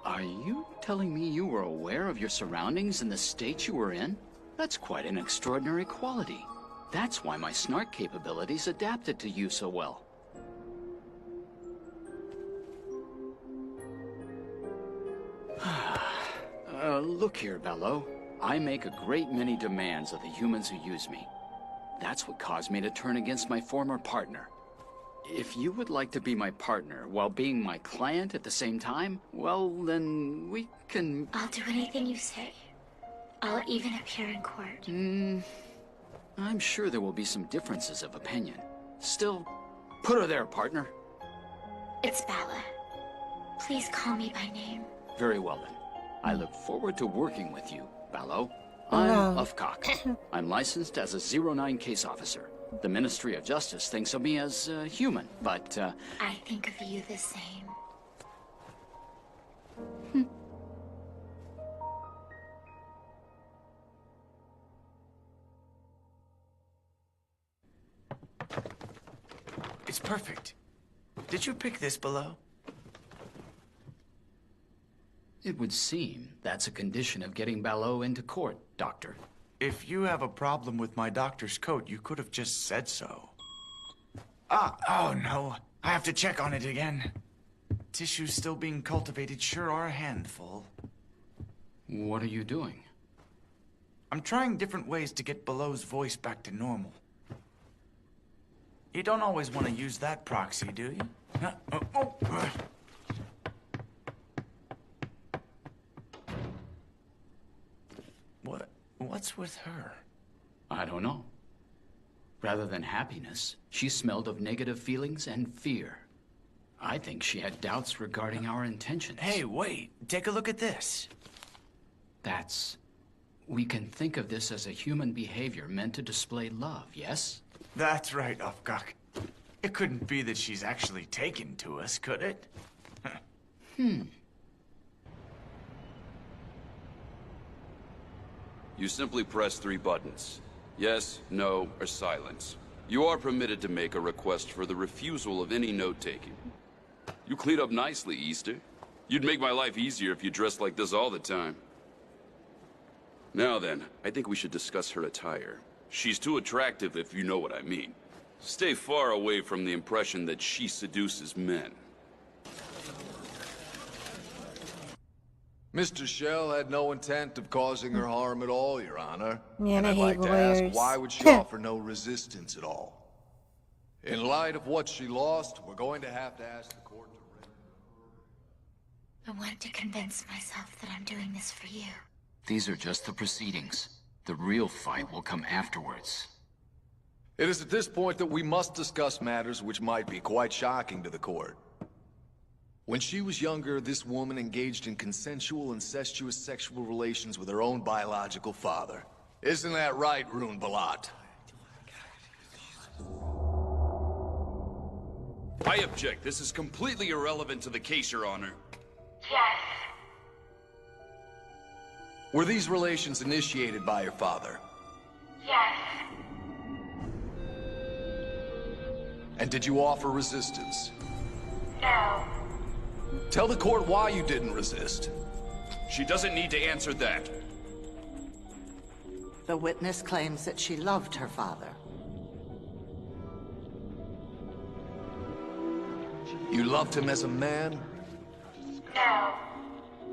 Are you telling me you were aware of your surroundings and the state you were in? That's quite an extraordinary quality. That's why my snark capabilities adapted to you so well. Look here, Bello. I make a great many demands of the humans who use me. That's what caused me to turn against my former partner. If you would like to be my partner while being my client at the same time, well, then we can... I'll do anything you say. I'll even appear in court. I'm sure there will be some differences of opinion. Still, put her there, partner. It's Bella. Please call me by name. Very well, then. I look forward to working with you, Ballo. I'm Ufcock. I'm licensed as a 09 case officer. The Ministry of Justice thinks of me as human, but... I think of you the same. It's perfect. Did you pick this below? It would seem that's a condition of getting Ballo into court, Doctor. If you have a problem with my doctor's coat, you could have just said so. Oh no. I have to check on it again. Tissues still being cultivated sure are a handful. What are you doing? I'm trying different ways to get Below's voice back to normal. You don't always want to use that proxy, do you? What's with her? I don't know. Rather than happiness, she smelled of negative feelings and fear. I think she had doubts regarding our intentions. Hey, wait. Take a look at this. We can think of this as a human behavior meant to display love, yes? That's right, Ufcock. It couldn't be that she's actually taken to us, could it? You simply press 3 buttons. Yes, no, or silence. You are permitted to make a request for the refusal of any note-taking. You clean up nicely, Easter. You'd make my life easier if you dressed like this all the time. Now then, I think we should discuss her attire. She's too attractive, if you know what I mean. Stay far away from the impression that she seduces men. Mr. Shell had no intent of causing her harm at all, Your Honor. Man, and I I'd hate like to lawyers. ask, why would she offer no resistance at all? In light of what she lost, we're going to have to ask the court to render... I want to convince myself that I'm doing this for you. These are just the proceedings. The real fight will come afterwards. It is at this point that we must discuss matters which might be quite shocking to the court. When she was younger, this woman engaged in consensual, incestuous sexual relations with her own biological father. Isn't that right, Rune Balat? I object. This is completely irrelevant to the case, Your Honor. Yes. Were these relations initiated by your father? Yes. And did you offer resistance? No. Tell the court why you didn't resist. She doesn't need to answer that. The witness claims that she loved her father. You loved him as a man, No.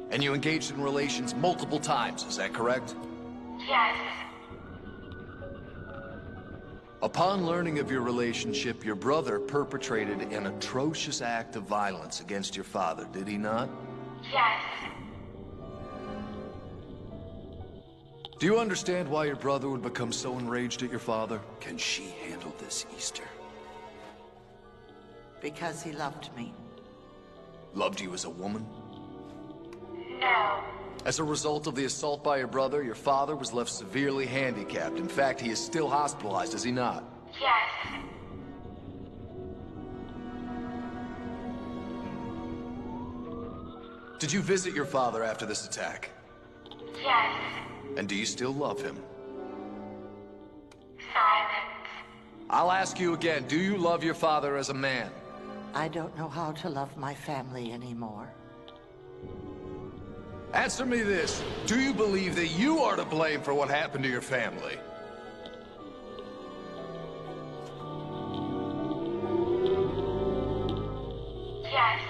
and you engaged in relations multiple times, is that correct? Yes. Upon learning of your relationship, your brother perpetrated an atrocious act of violence against your father, did he not? Yes. Do you understand why your brother would become so enraged at your father? Can she handle this, Easter? Because he loved me. Loved you as a woman? No. As a result of the assault by your brother, your father was left severely handicapped. In fact, he is still hospitalized, is he not? Yes. Did you visit your father after this attack? Yes. And do you still love him? Silence. I'll ask you again, do you love your father as a man? I don't know how to love my family anymore. Answer me this. Do you believe that you are to blame for what happened to your family? Yes.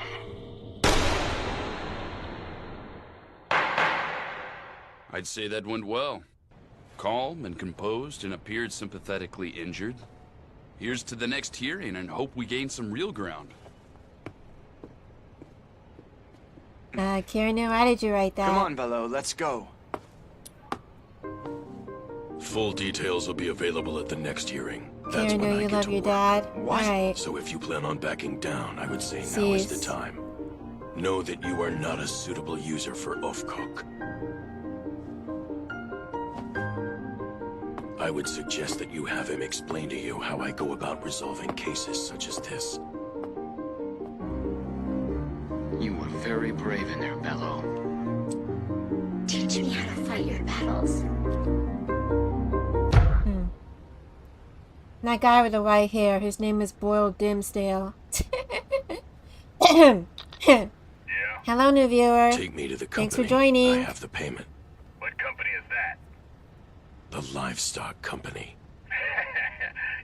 I'd say that went well. Calm and composed and appeared sympathetically injured. Here's to the next hearing and hope we gain some real ground. Kieran, why did you write that? Come on, Bello, let's go. Full details will be available at the next hearing. That's Kieran, when I you get love to your work. dad? What? Alright. So if you plan on backing down, I would say now is the Cease. time. Know that you are not a suitable user for Ofcock. I would suggest that you have him explain to you how I go about resolving cases such as this. You were very brave in there, Bello. Teach me how to fight your battles. That guy with the white hair, his name is Boyle Dimsdale. Hello, new viewer. Take me to the company. Thanks for joining. I have the payment. What company is that? The livestock company.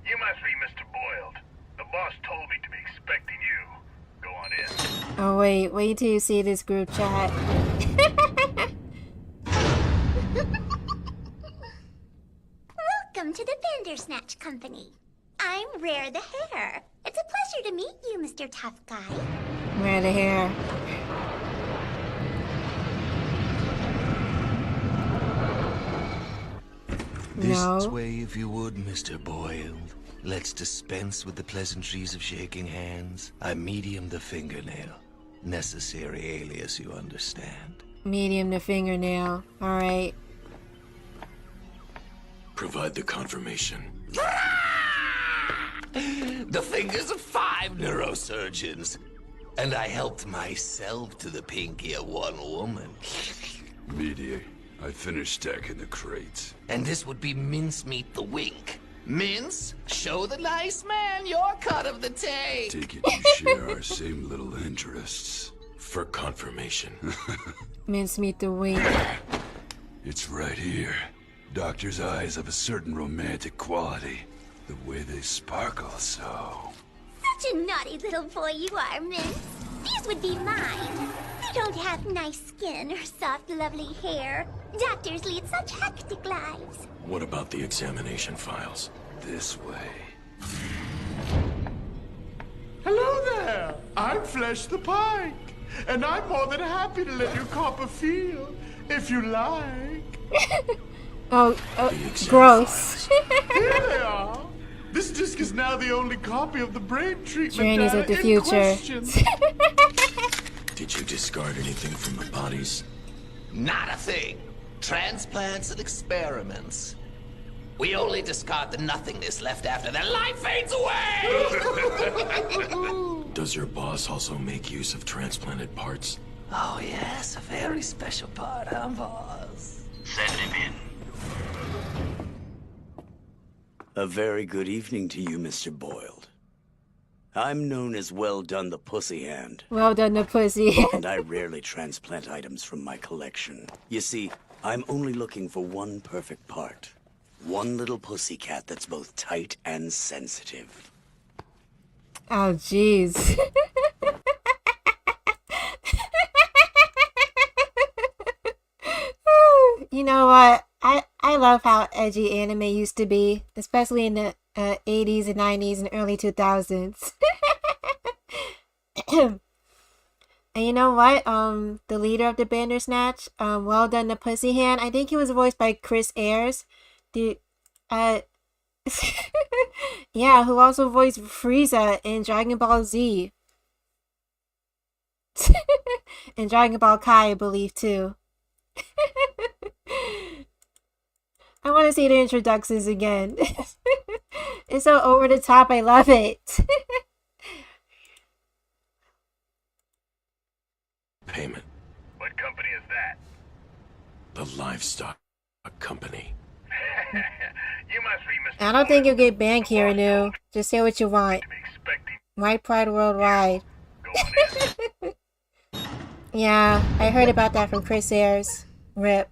You must be Mr. Boyled. The boss told me to be expecting you. Go on in. Oh wait till you see this group chat. Welcome to the Bandersnatch Company. I'm Rare the Hare. It's a pleasure to meet you, Mr. Tough Guy. Where the hair? This way, if you would, Mr. Boyled. Let's dispense with the pleasantries of shaking hands. I medium the fingernail. Necessary alias, you understand. Medium to fingernail. Alright. Provide the confirmation. The fingers of 5 neurosurgeons. And I helped myself to the pinky of one woman. Media, I finished stacking the crates. And this would be Mincemeat the Wink. Mince, show the nice man your cut of the take. Take it you share our same little interests. For confirmation. Mincemeat the wink. It's right here. Doctor's eyes have a certain romantic quality. The way they sparkle so. Such a naughty little boy you are, Mince. These would be mine. You don't have nice skin or soft, lovely hair. Doctors lead such hectic lives. What about the examination files? This way. Hello there. I'm Flesh the Pike. And I'm more than happy to let you cop a feel, if you like. Oh, gross. Here they are. This disc is now the only copy of the brain treatment Journeys data of the in future. question. Did you discard anything from the bodies? Not a thing. Transplants and experiments. We only discard the nothingness left after their life fades away! Does your boss also make use of transplanted parts? Oh yes, a very special part, huh, boss? Send him in. A very good evening to you, Mr. Boyled. I'm known as Well Done the Pussy Hand. Well done, the pussy. And I rarely transplant items from my collection. You see, I'm only looking for one perfect part. One little pussycat that's both tight and sensitive. Oh, jeez. know what? I love how edgy anime used to be, especially in the 80s and 90s and early 2000s. And you know what? The leader of the Bandersnatch, well done, the Pussy Hand. I think he was voiced by Chris Ayres. The yeah, who also voiced Frieza in Dragon Ball Z. And Dragon Ball Kai, I believe, too. I want to see the introductions again. It's so over the top, I love it. Payment. What company is that? The livestock company. You must be Mr. I don't think you'll get banned, Kirinu. Just say what you want. White Pride Worldwide. Yeah, I heard about that from Chris Ayres. RIP.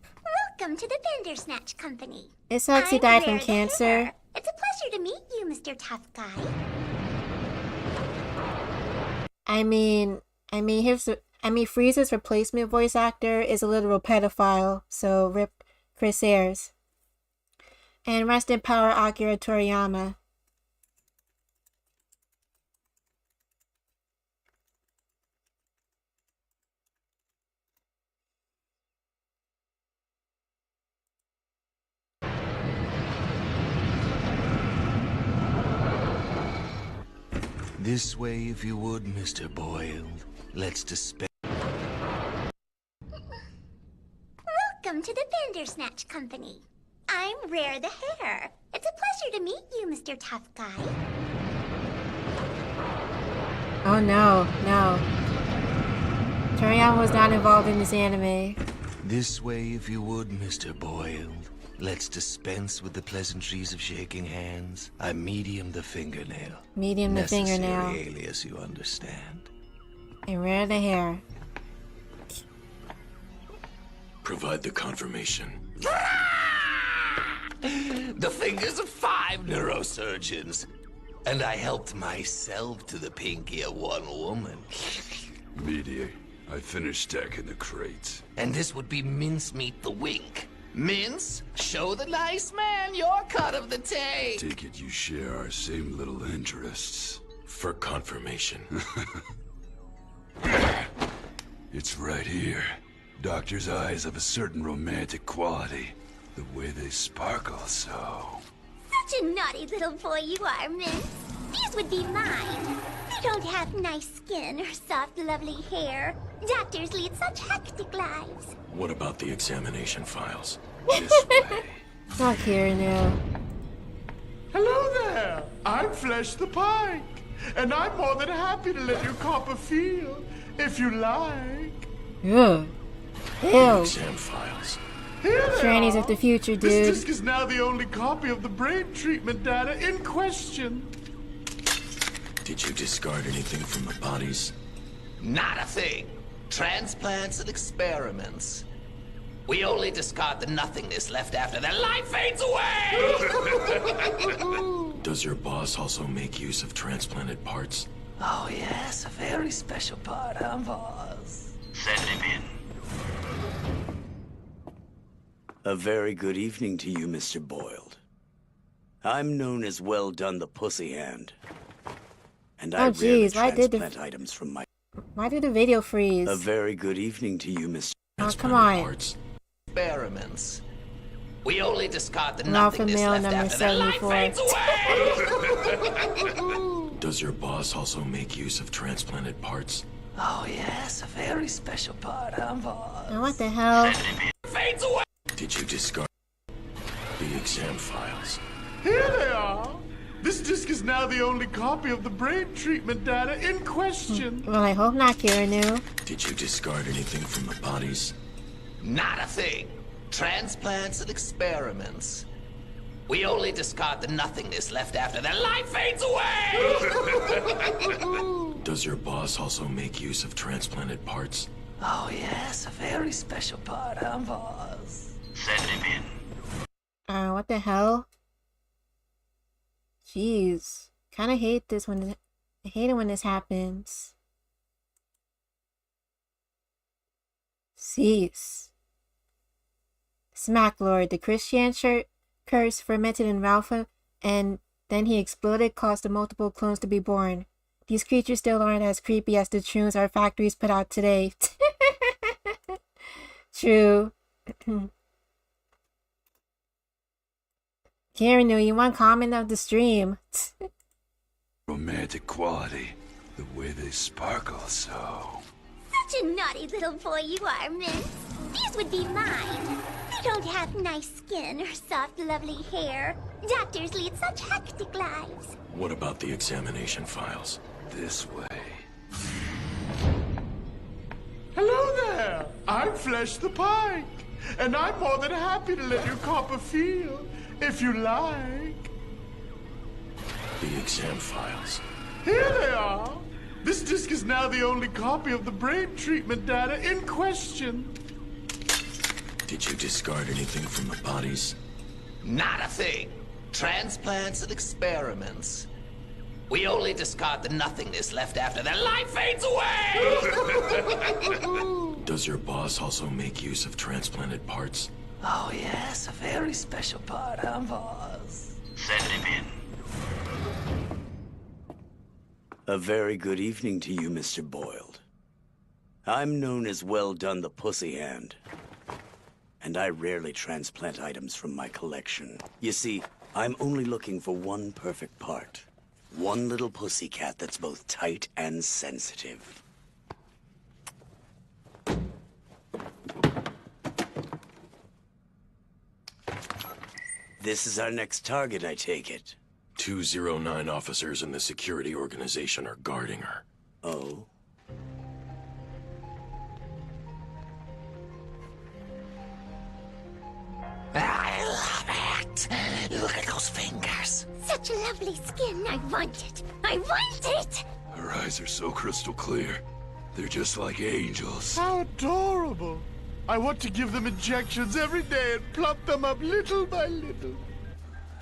Welcome to the Bandersnatch Company. It sucks he I'm died from Rare the cancer. Hare. It's a pleasure to meet you, Mr. Tough Guy. I mean, Frieza's replacement voice actor is a literal pedophile, so RIP Chris Ayres. And rest in power, Akira Toriyama. This way, if you would, Mr. Boiled. Let's dispense. Welcome to the Bandersnatch Company. I'm Rare the Hare. It's a pleasure to meet you, Mr. Tough Guy. Oh no, no. Toriyama was not involved in this anime. This way, if you would, Mr. Boiled. Let's dispense with the pleasantries of shaking hands. I medium the fingernail. Medium the Necessary fingernail. alias, you understand. And Rare the Hare. Provide the confirmation. The fingers of 5 neurosurgeons. And I helped myself to the pinky of 1 woman. Media, I finished stacking the crates. And this would be Mincemeat the Wink. Mince, show the nice man your cut of the tape. Take it you share our same little interests. For confirmation. It's right here. Doctor's eyes have a certain romantic quality. The way they sparkle so. Such a naughty little boy you are, Mince. These would be mine. You don't have nice skin or soft, lovely hair. Doctors lead such hectic lives. What about the examination files? This way. Not Kirinu. Hello there. I'm Flesh the Pike. And I'm more than happy to let you cop a feel, if you like. Ugh. Ew. Exam files. Here they Trannies are. of the future, This dude. disc is now the only copy of the brain treatment data in question. Did you discard anything from the bodies? Not a thing. Transplants and experiments. We only discard the nothingness left after their life fades away! Does your boss also make use of transplanted parts? Oh yes, a very special part, huh, boss? Send him in. A very good evening to you, Mr. Boiled. I'm known as Well Done the Pussy Hand. And I Oh, rarely jeez, why did the- transplant items from my... Why did the video freeze? A very good evening to you, Mr. Oh, come on. Parts? Experiments. We only discard the Alpha nothingness male left number after their life 74. fades away! Does your boss also make use of transplanted parts? Oh yes, a very special part, huh, boss? Oh, what the hell? Fades away! Did you discard the exam files? Here they are. This disc is now the only copy of the brain treatment data in question. Well, I hope not, Kirinu. Did you discard anything from the bodies? Not a thing. Transplants and experiments. We only discard the nothingness left after their life fades away! Does your boss also make use of transplanted parts? Oh yes, a very special part, huh, boss? Send him in. What the hell? Jeez. Kinda hate this when I hate it when this happens. Jeez. Smacklord, the Christian curse fermented in Ralpha, and then he exploded, caused the multiple clones to be born. These creatures still aren't as creepy as the tunes our factories put out today. True. Karen, you want comment of the stream? Romantic quality. The way they sparkle so. Such a naughty little boy you are, Mince. These would be mine. They don't have nice skin or soft, lovely hair. Doctors lead such hectic lives. What about the examination files? This way. Hello there! I'm Flesh the Pike, and I'm more than happy to let you cop a feel, if you like. The exam files. Here they are! This disc is now the only copy of the brain treatment data in question. Did you discard anything from the bodies? Not a thing. Transplants and experiments. We only discard the nothingness left after their life fades away! Does your boss also make use of transplanted parts? Oh yes, a very special part, huh, boss? Send him in. A very good evening to you, Mr. Boiled. I'm known as Well Done the Pussy Hand. And I rarely transplant items from my collection. You see, I'm only looking for one perfect part. One little pussycat that's both tight and sensitive. This is our next target, I take it. 209 officers in the security organization are guarding her. Oh? I love it! Look at those fingers. Such lovely skin. I want it. I want it! Her eyes are so crystal clear. They're just like angels. How adorable! I want to give them injections every day and plump them up little by little.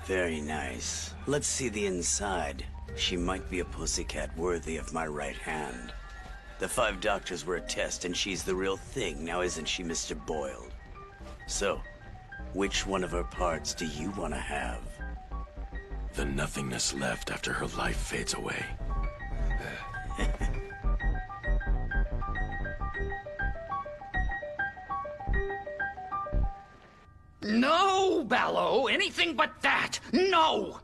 Very nice. Let's see the inside. She might be a pussycat worthy of my right hand. The 5 doctors were a test, and she's the real thing, now isn't she, Mr. Boiled? So, which one of her parts do you want to have? The nothingness left after her life fades away. No, Ballo! Anything but that! No!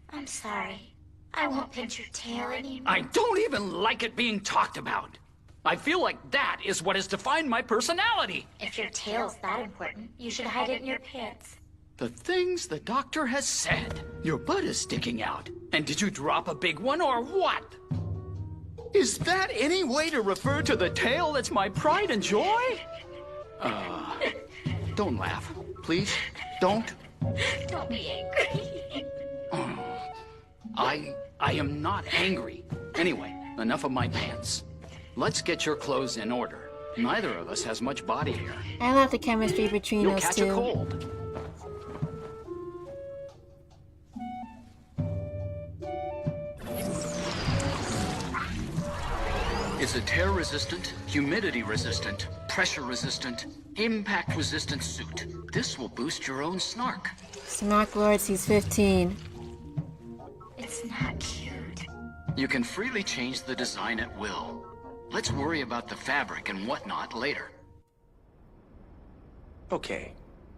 I'm sorry. I won't pinch your tail anymore. I don't even like it being talked about. I feel like that is what has defined my personality. If your tail's that important, you should hide it in your pants. The things the doctor has said. Your butt is sticking out. And did you drop a big one or what? Is that any way to refer to the tail that's my pride and joy? Don't laugh. Please, don't. Don't be angry. I am not angry. Anyway, enough of my pants. Let's get your clothes in order. Neither of us has much body hair. I love the chemistry between You'll those catch two. a cold. It's a tear-resistant, humidity-resistant, pressure-resistant, impact-resistant suit. This will boost your own snark. Smacklord, he's 15. It's not cute. You can freely change the design at will. Let's worry about the fabric and whatnot later. Okay.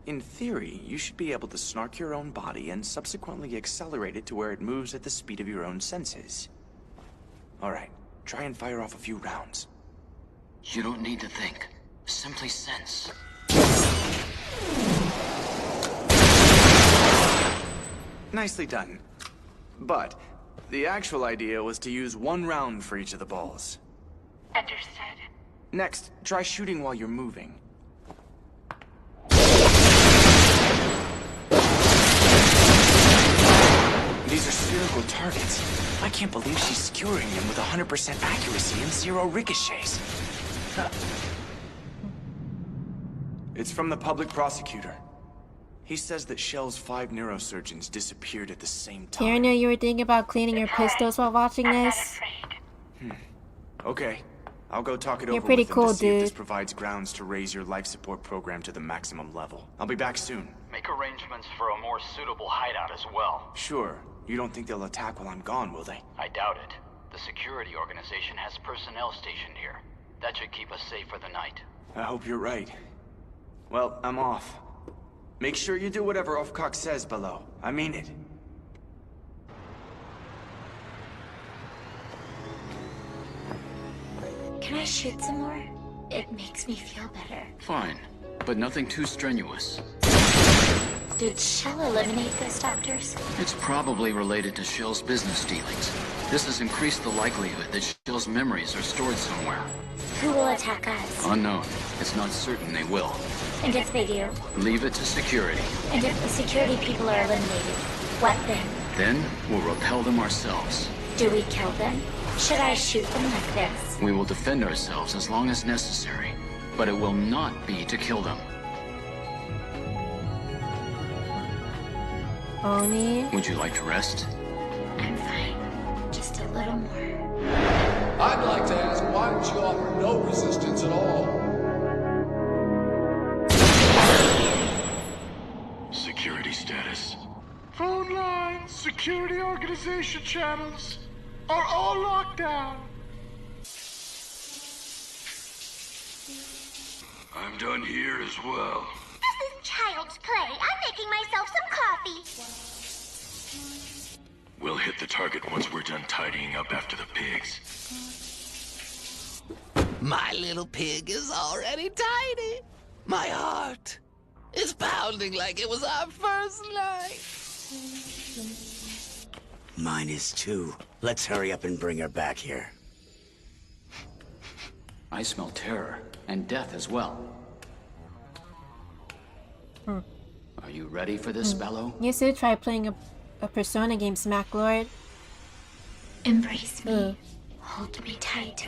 In theory, you should be able to snark your own body and subsequently accelerate it to where it moves at the speed of your own senses. Alright, try and fire off a few rounds. You don't need to think. Simply sense. Nicely done. But, the actual idea was to use 1 round for each of the balls. Understood. Next, try shooting while you're moving. These are spherical targets. I can't believe she's skewering them with 100% accuracy and 0 ricochets. It's from the public prosecutor. He says that Shell's 5 neurosurgeons disappeared at the same time. Karen, you were thinking about cleaning your pistols while watching this? Okay. I'll go talk it You're over pretty with them cool, to see if this dude. provides grounds to raise your life support program to the maximum level. I'll be back soon. Make arrangements for a more suitable hideout as well. Sure. You don't think they'll attack while I'm gone, will they? I doubt it. The security organization has personnel stationed here. That should keep us safe for the night. I hope you're right. Well, I'm off. Make sure you do whatever Ofcock says below. I mean it. Can I shoot some more? It makes me feel better. Fine, but nothing too strenuous. Did Shell eliminate those doctors? It's probably related to Shell's business dealings. This has increased the likelihood that Shell's memories are stored somewhere. Who will attack us? Unknown. It's not certain they will. And if they do? Leave it to security. And if the security people are eliminated, what then? Then we'll repel them ourselves. Do we kill them? Should I shoot them like this? We will defend ourselves as long as necessary, but it will not be to kill them. Oni? Would you like to rest? I'm fine. Just a little more. I'd like to ask, why would you offer no resistance at all? Security status. Phone lines, security organization channels are all locked down. I'm done here as well. This is child's play. I'm making myself some coffee. We'll hit the target once we're done tidying up after the pigs. My little pig is already tiny. My heart is pounding like it was our first night. Mine is too. Let's hurry up and bring her back here. I smell terror, and death as well. Are you ready for this, Bello? You should try playing a Persona game, Smack Lord. Embrace me. Hold me tight.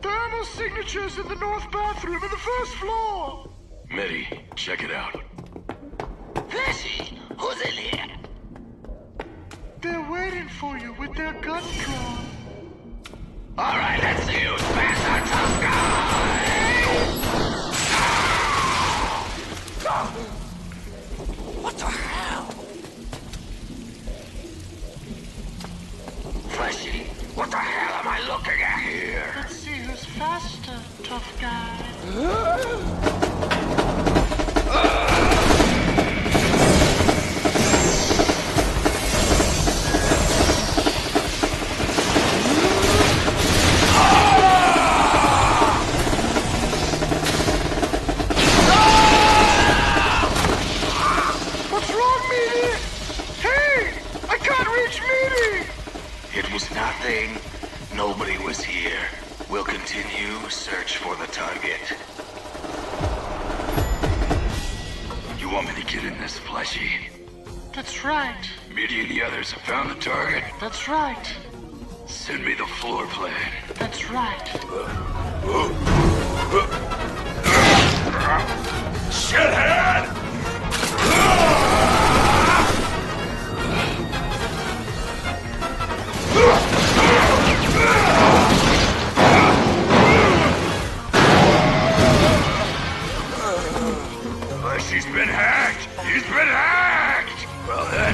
Thermal signatures in the north bathroom of the first floor. Mitty, check it out. Fleshy, who's in here? They're waiting for you with their guns drawn. All right, let's see who's faster, tough guy. What the hell? Fleshy, what the hell am I looking at here? Let's see who's faster, tough guy. What's wrong, Meaty? Hey! I can't reach Meaty! It was nothing. Nobody was here. We'll continue search for the target. You want me to get in this, Fleshy? That's right. Mitty and the others have found the target. That's right. Send me the floor plan. That's right. Shithead! She's been hacked! He's been hacked! Well then...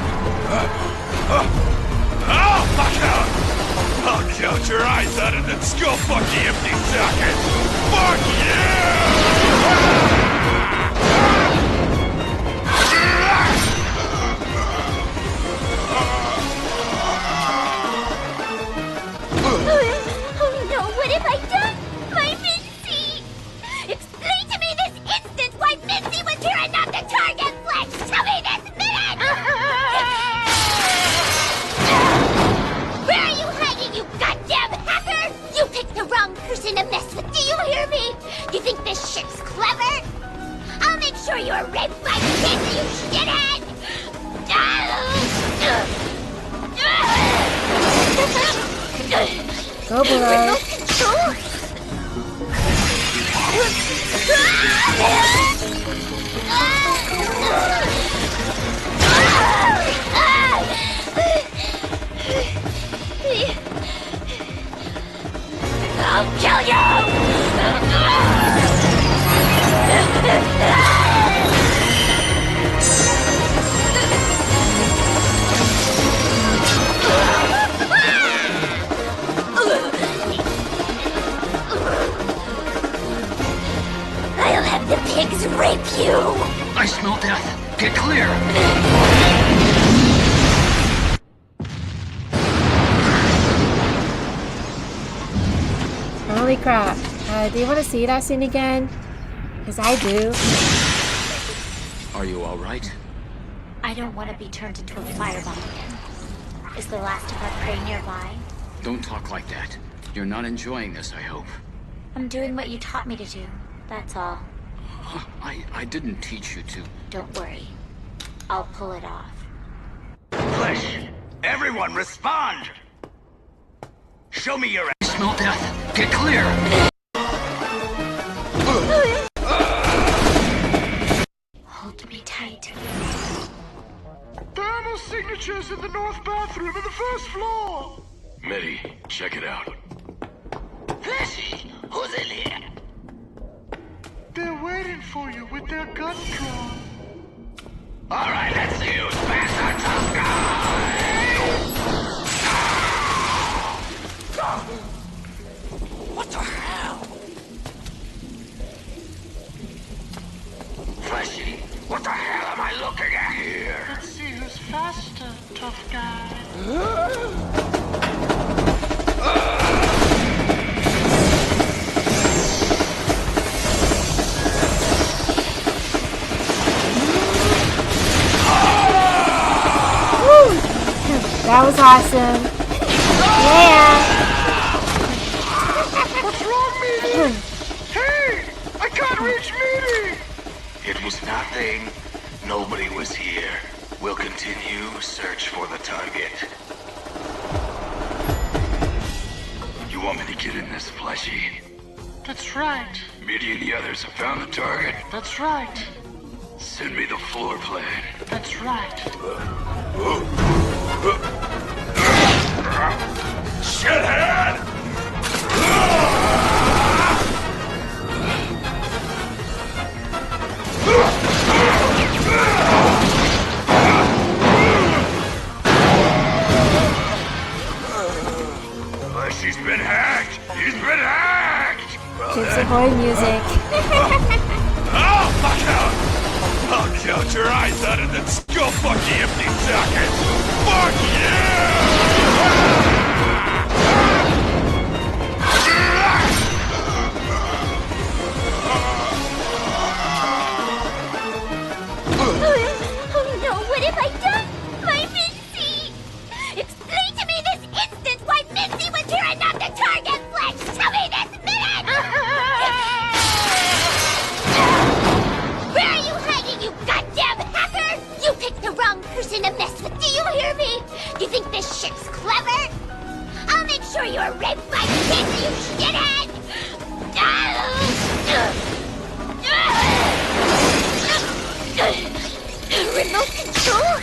oh, fuck out! I'll gouge your eyes out and then skull fuck the empty socket! Fuck Oh no, what have I done? My Mincy! Explain to me this instant why Mincy was here and not the target flesh! Tell me this minute! Where are you hiding, you goddamn hacker? You picked the wrong person to mess with, do you hear me? You think this shit's clever? I'll make sure you're raped by kids, you shithead! Go below. I'll kill you! I'll have the pigs rape you! I smell death. Get clear! Holy crap. Do you want to see that scene again? Because I do. Are you alright? I don't want to be turned into a fireball again. Is the last of our prey nearby? Don't talk like that. You're not enjoying this, I hope. I'm doing what you taught me to do. That's all. I didn't teach you to. Don't worry. I'll pull it off. Flesh! Everyone respond! Show me your I smell death. Get clear! Hold me tight. Thermal signatures in the north bathroom of the first floor. Mitty, check it out. Fleshy! Who's in here? They're waiting for you with their guns drawn. Alright, let's see who's faster, tough guy! What the hell? Fleshy, what the hell am I looking at here? Let's see who's faster, tough guy. That was awesome. Yeah. What's wrong, Meaty? Hey! I can't reach Meaty! It was nothing. Nobody was here. We'll continue search for the target. You want me to get in this, Fleshy? That's right. Mitty and the others have found the target. That's right. Send me the floor plan. That's right. Shithead! She's been hacked! He's been hacked! Chips Ahoy music. Oh, fuck out! I'll gouge your eyes out and then skull fuck the empty socket! Fuck you! Oh no, what have I done? My Mincy! Explain to me this instant why Mincy was here and not the target, Flesh! Tell me this minute! Where are you hiding, you goddamn hacker? You picked the wrong person to mess with, do you hear me? You think this shit's clever? I'll make sure you're raped by pigs, you shithead! Remote control?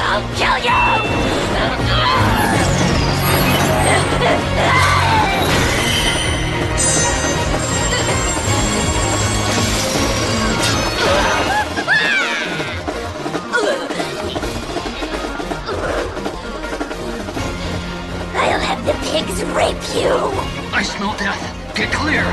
I'll kill you! I'll have the pigs rape you! I smell death. Get clear!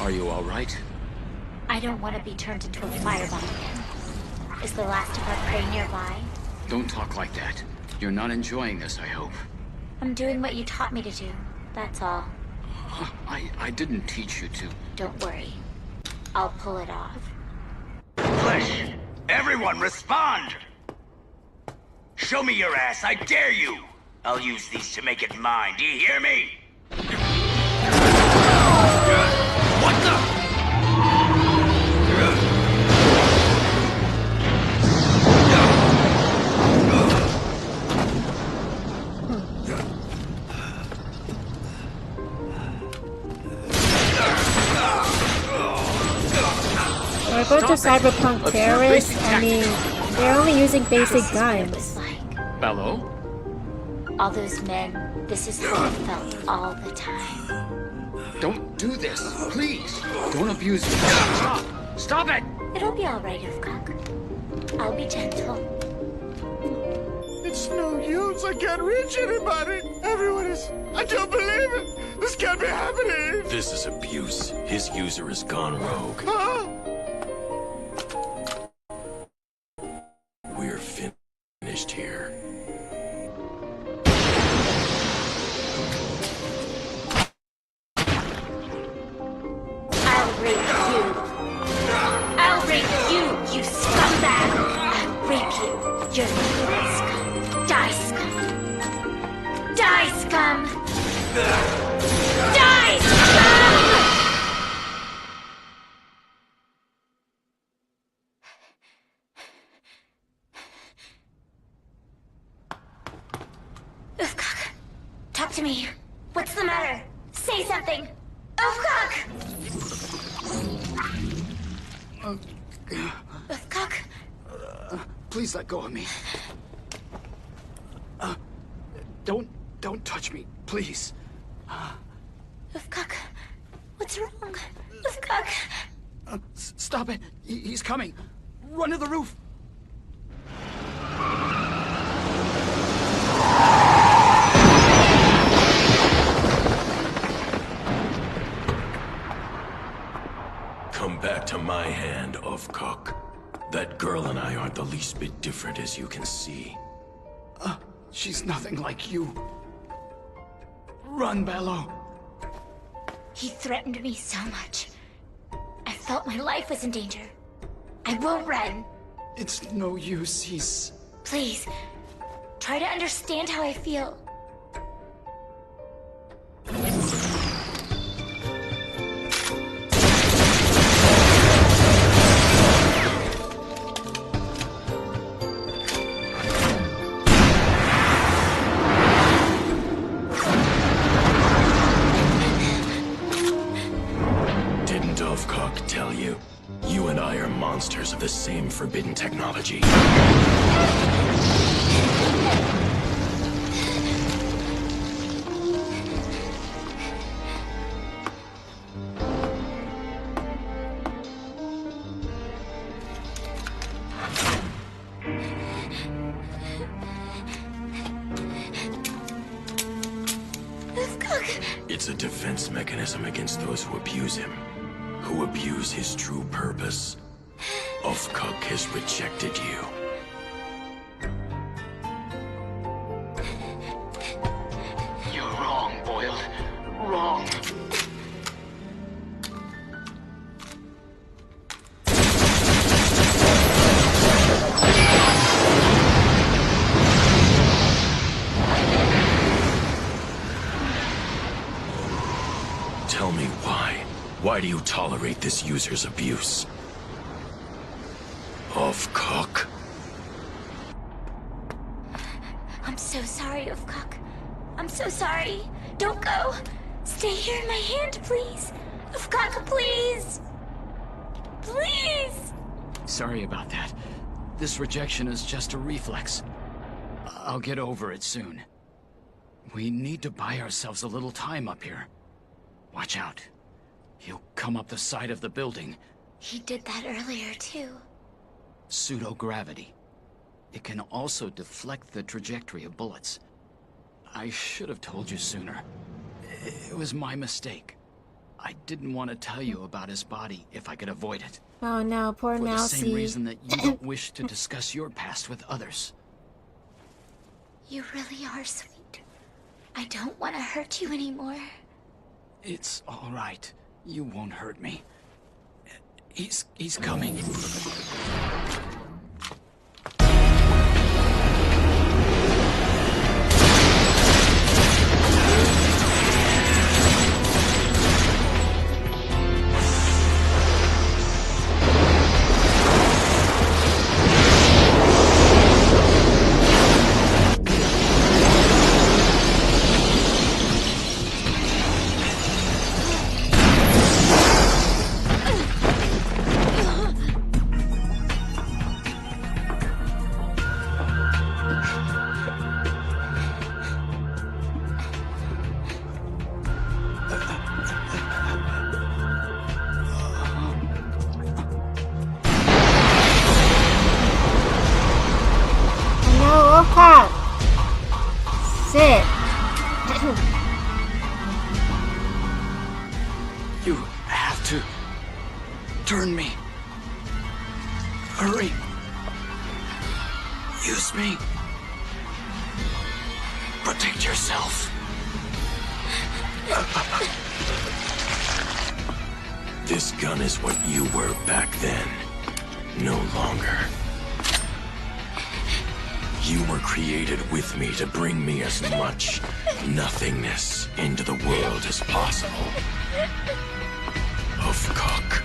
Are you alright? I don't want to be turned into a fireball again. Is the last of our prey nearby? Don't talk like that. You're not enjoying this, I hope. I'm doing what you taught me to do. That's all. I didn't teach you to. Don't worry. I'll pull it off. Flesh! Everyone respond! Show me your ass, I dare you! I'll use these to make it mine, do you hear me? What the? They're a bunch of cyberpunk terrorists. I mean, they're only using basic guns. Bello? All those men, this is how I felt all the time. Don't do this, please. Don't abuse me. Stop! Stop it! It'll be alright, Cock. I'll be gentle. It's no use. I can't reach anybody. Everyone is... I don't believe it. This can't be happening. This is abuse. His user has gone rogue. Huh? We're finished here. I'll rape you. I'll rape you, you scumbag. I'll rape you. You're scum. Die, scum. Die, scum. Die, scum! Oofcock, talk to me. What's the matter? Say something. Oofcock! Oofcock? Please let go of me. Don't touch me, please. Oofcock, what's wrong? Oofcock! Stop it! He's coming! Run to the roof! Come back to my hand, Ovcock. That girl and I aren't the least bit different, as you can see. She's nothing like you. Run, Bello! He threatened me so much. I felt my life was in danger. I won't run. It's no use, he's... Please, try to understand how I feel. Didn't Ovcock tell you? You and I are monsters of the same forbidden technology. It's a defense mechanism against those who abuse him, who abuse his true purpose. Ovcock has rejected you. You're wrong, Boyle. Wrong. Tell me why. Why do you tolerate this user's abuse? Ovcock? I'm so sorry, Oofcock. I'm so sorry. Don't go. Stay here in my hand, please. Oofcock, please. Please. Sorry about that. This rejection is just a reflex. I'll get over it soon. We need to buy ourselves a little time up here. Watch out. He'll come up the side of the building. He did that earlier, too. Pseudo-gravity. It can also deflect the trajectory of bullets. I should have told you sooner. It was my mistake. I didn't want to tell you about his body if I could avoid it. Oh no, poor For the Mousy. same reason that you don't wish to discuss your past with others. You really are sweet. I don't want to hurt you anymore. It's all right. You won't hurt me. He's coming. You have to turn me. Hurry. Use me. Protect yourself. This gun is what you were back then. No longer. You were created with me to bring me as much nothingness into the world as possible. Of cock.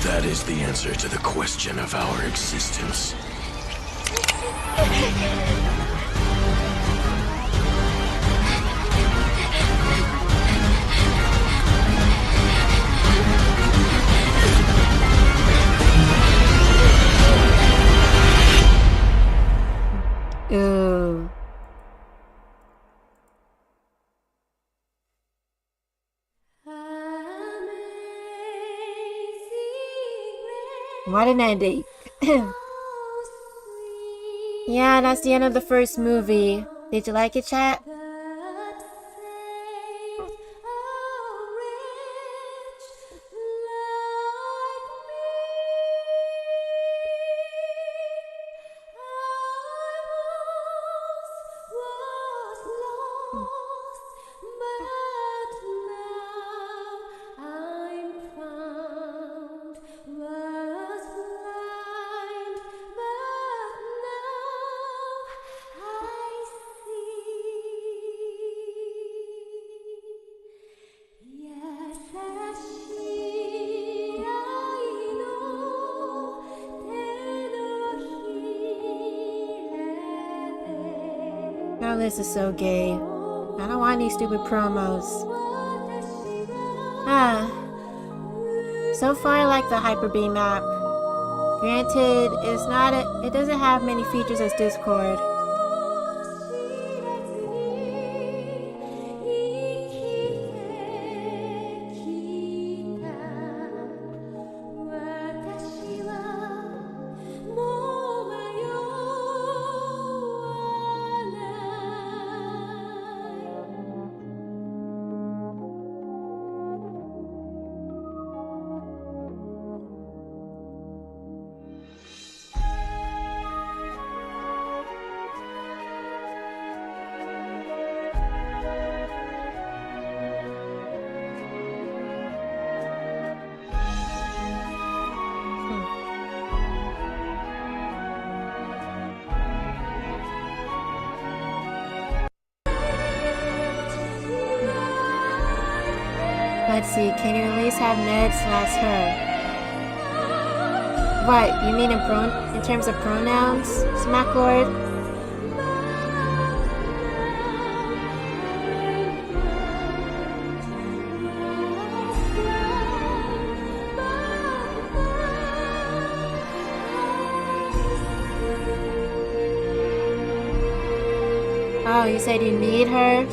That is the answer to the question of our existence. Ooh. What an ending. Yeah, that's the end of the first movie. Did you like it, chat? Oh, this is so gay. I don't want any stupid promos. So far I like the Hyper Beam map. Granted, it doesn't have many features as Discord. Let's see, can you at least have Ned slash her? What, you mean in terms of pronouns, Smacklord? Oh, you said you need her?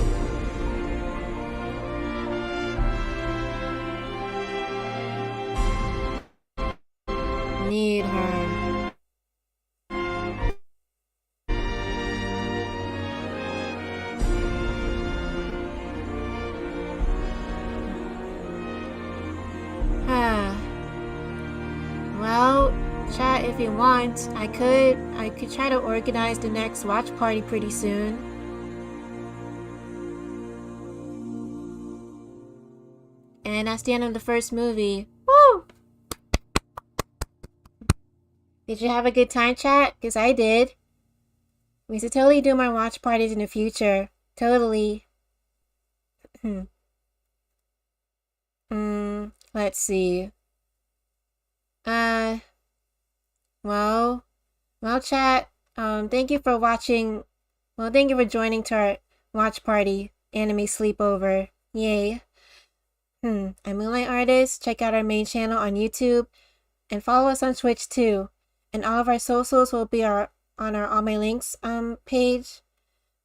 Need her. Well, chat, if you want, I could try to organize the next watch party pretty soon. And that's the end of the first movie. Woo! Did you have a good time, chat? Because I did. We should totally do more watch parties in the future. Totally. Let's see. Well, chat, thank you for watching. Well, thank you for joining to our watch party anime sleepover. Yay. I'm Moonlight Artist. Check out our main channel on YouTube and follow us on Twitch too. And all of our socials will be on our All My Links page.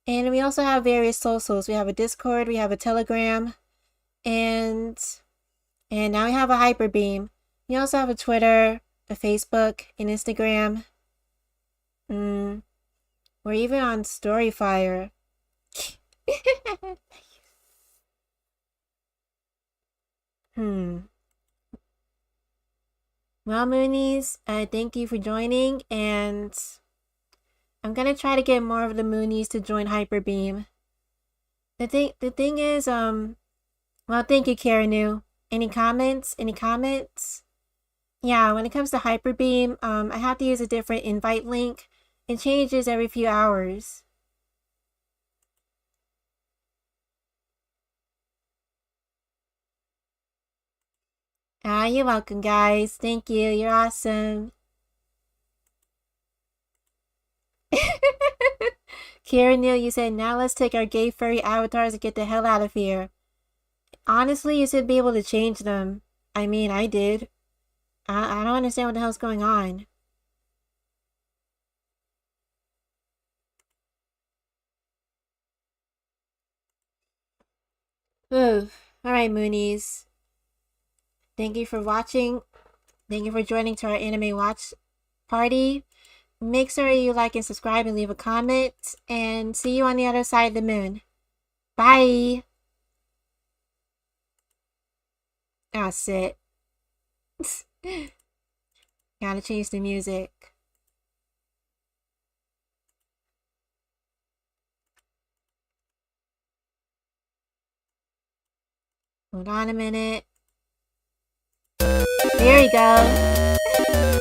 And we also have various socials. We have a Discord, we have a Telegram, and now we have a Hyperbeam. We also have a Twitter, a Facebook, an Instagram. We're even on Storyfire. Well, Moonies, thank you for joining, and I'm gonna try to get more of the Moonies to join Hyperbeam. The thing is, well, thank you, Karanu. Any comments? Any comments? Yeah, when it comes to Hyperbeam, I have to use a different invite link. It changes every few hours. Ah, you're welcome, guys. Thank you. You're awesome. Karen Neal, you said, now let's take our gay furry avatars and get the hell out of here. Honestly, you should be able to change them. I mean, I did. I don't understand what the hell's going on. Ugh. Alright, Moonies. Thank you for watching. Thank you for joining to our anime watch party. Make sure you like and subscribe and leave a comment. And see you on the other side of the moon. Bye! Ah, sit. Gotta change the music. Hold on a minute. There we go.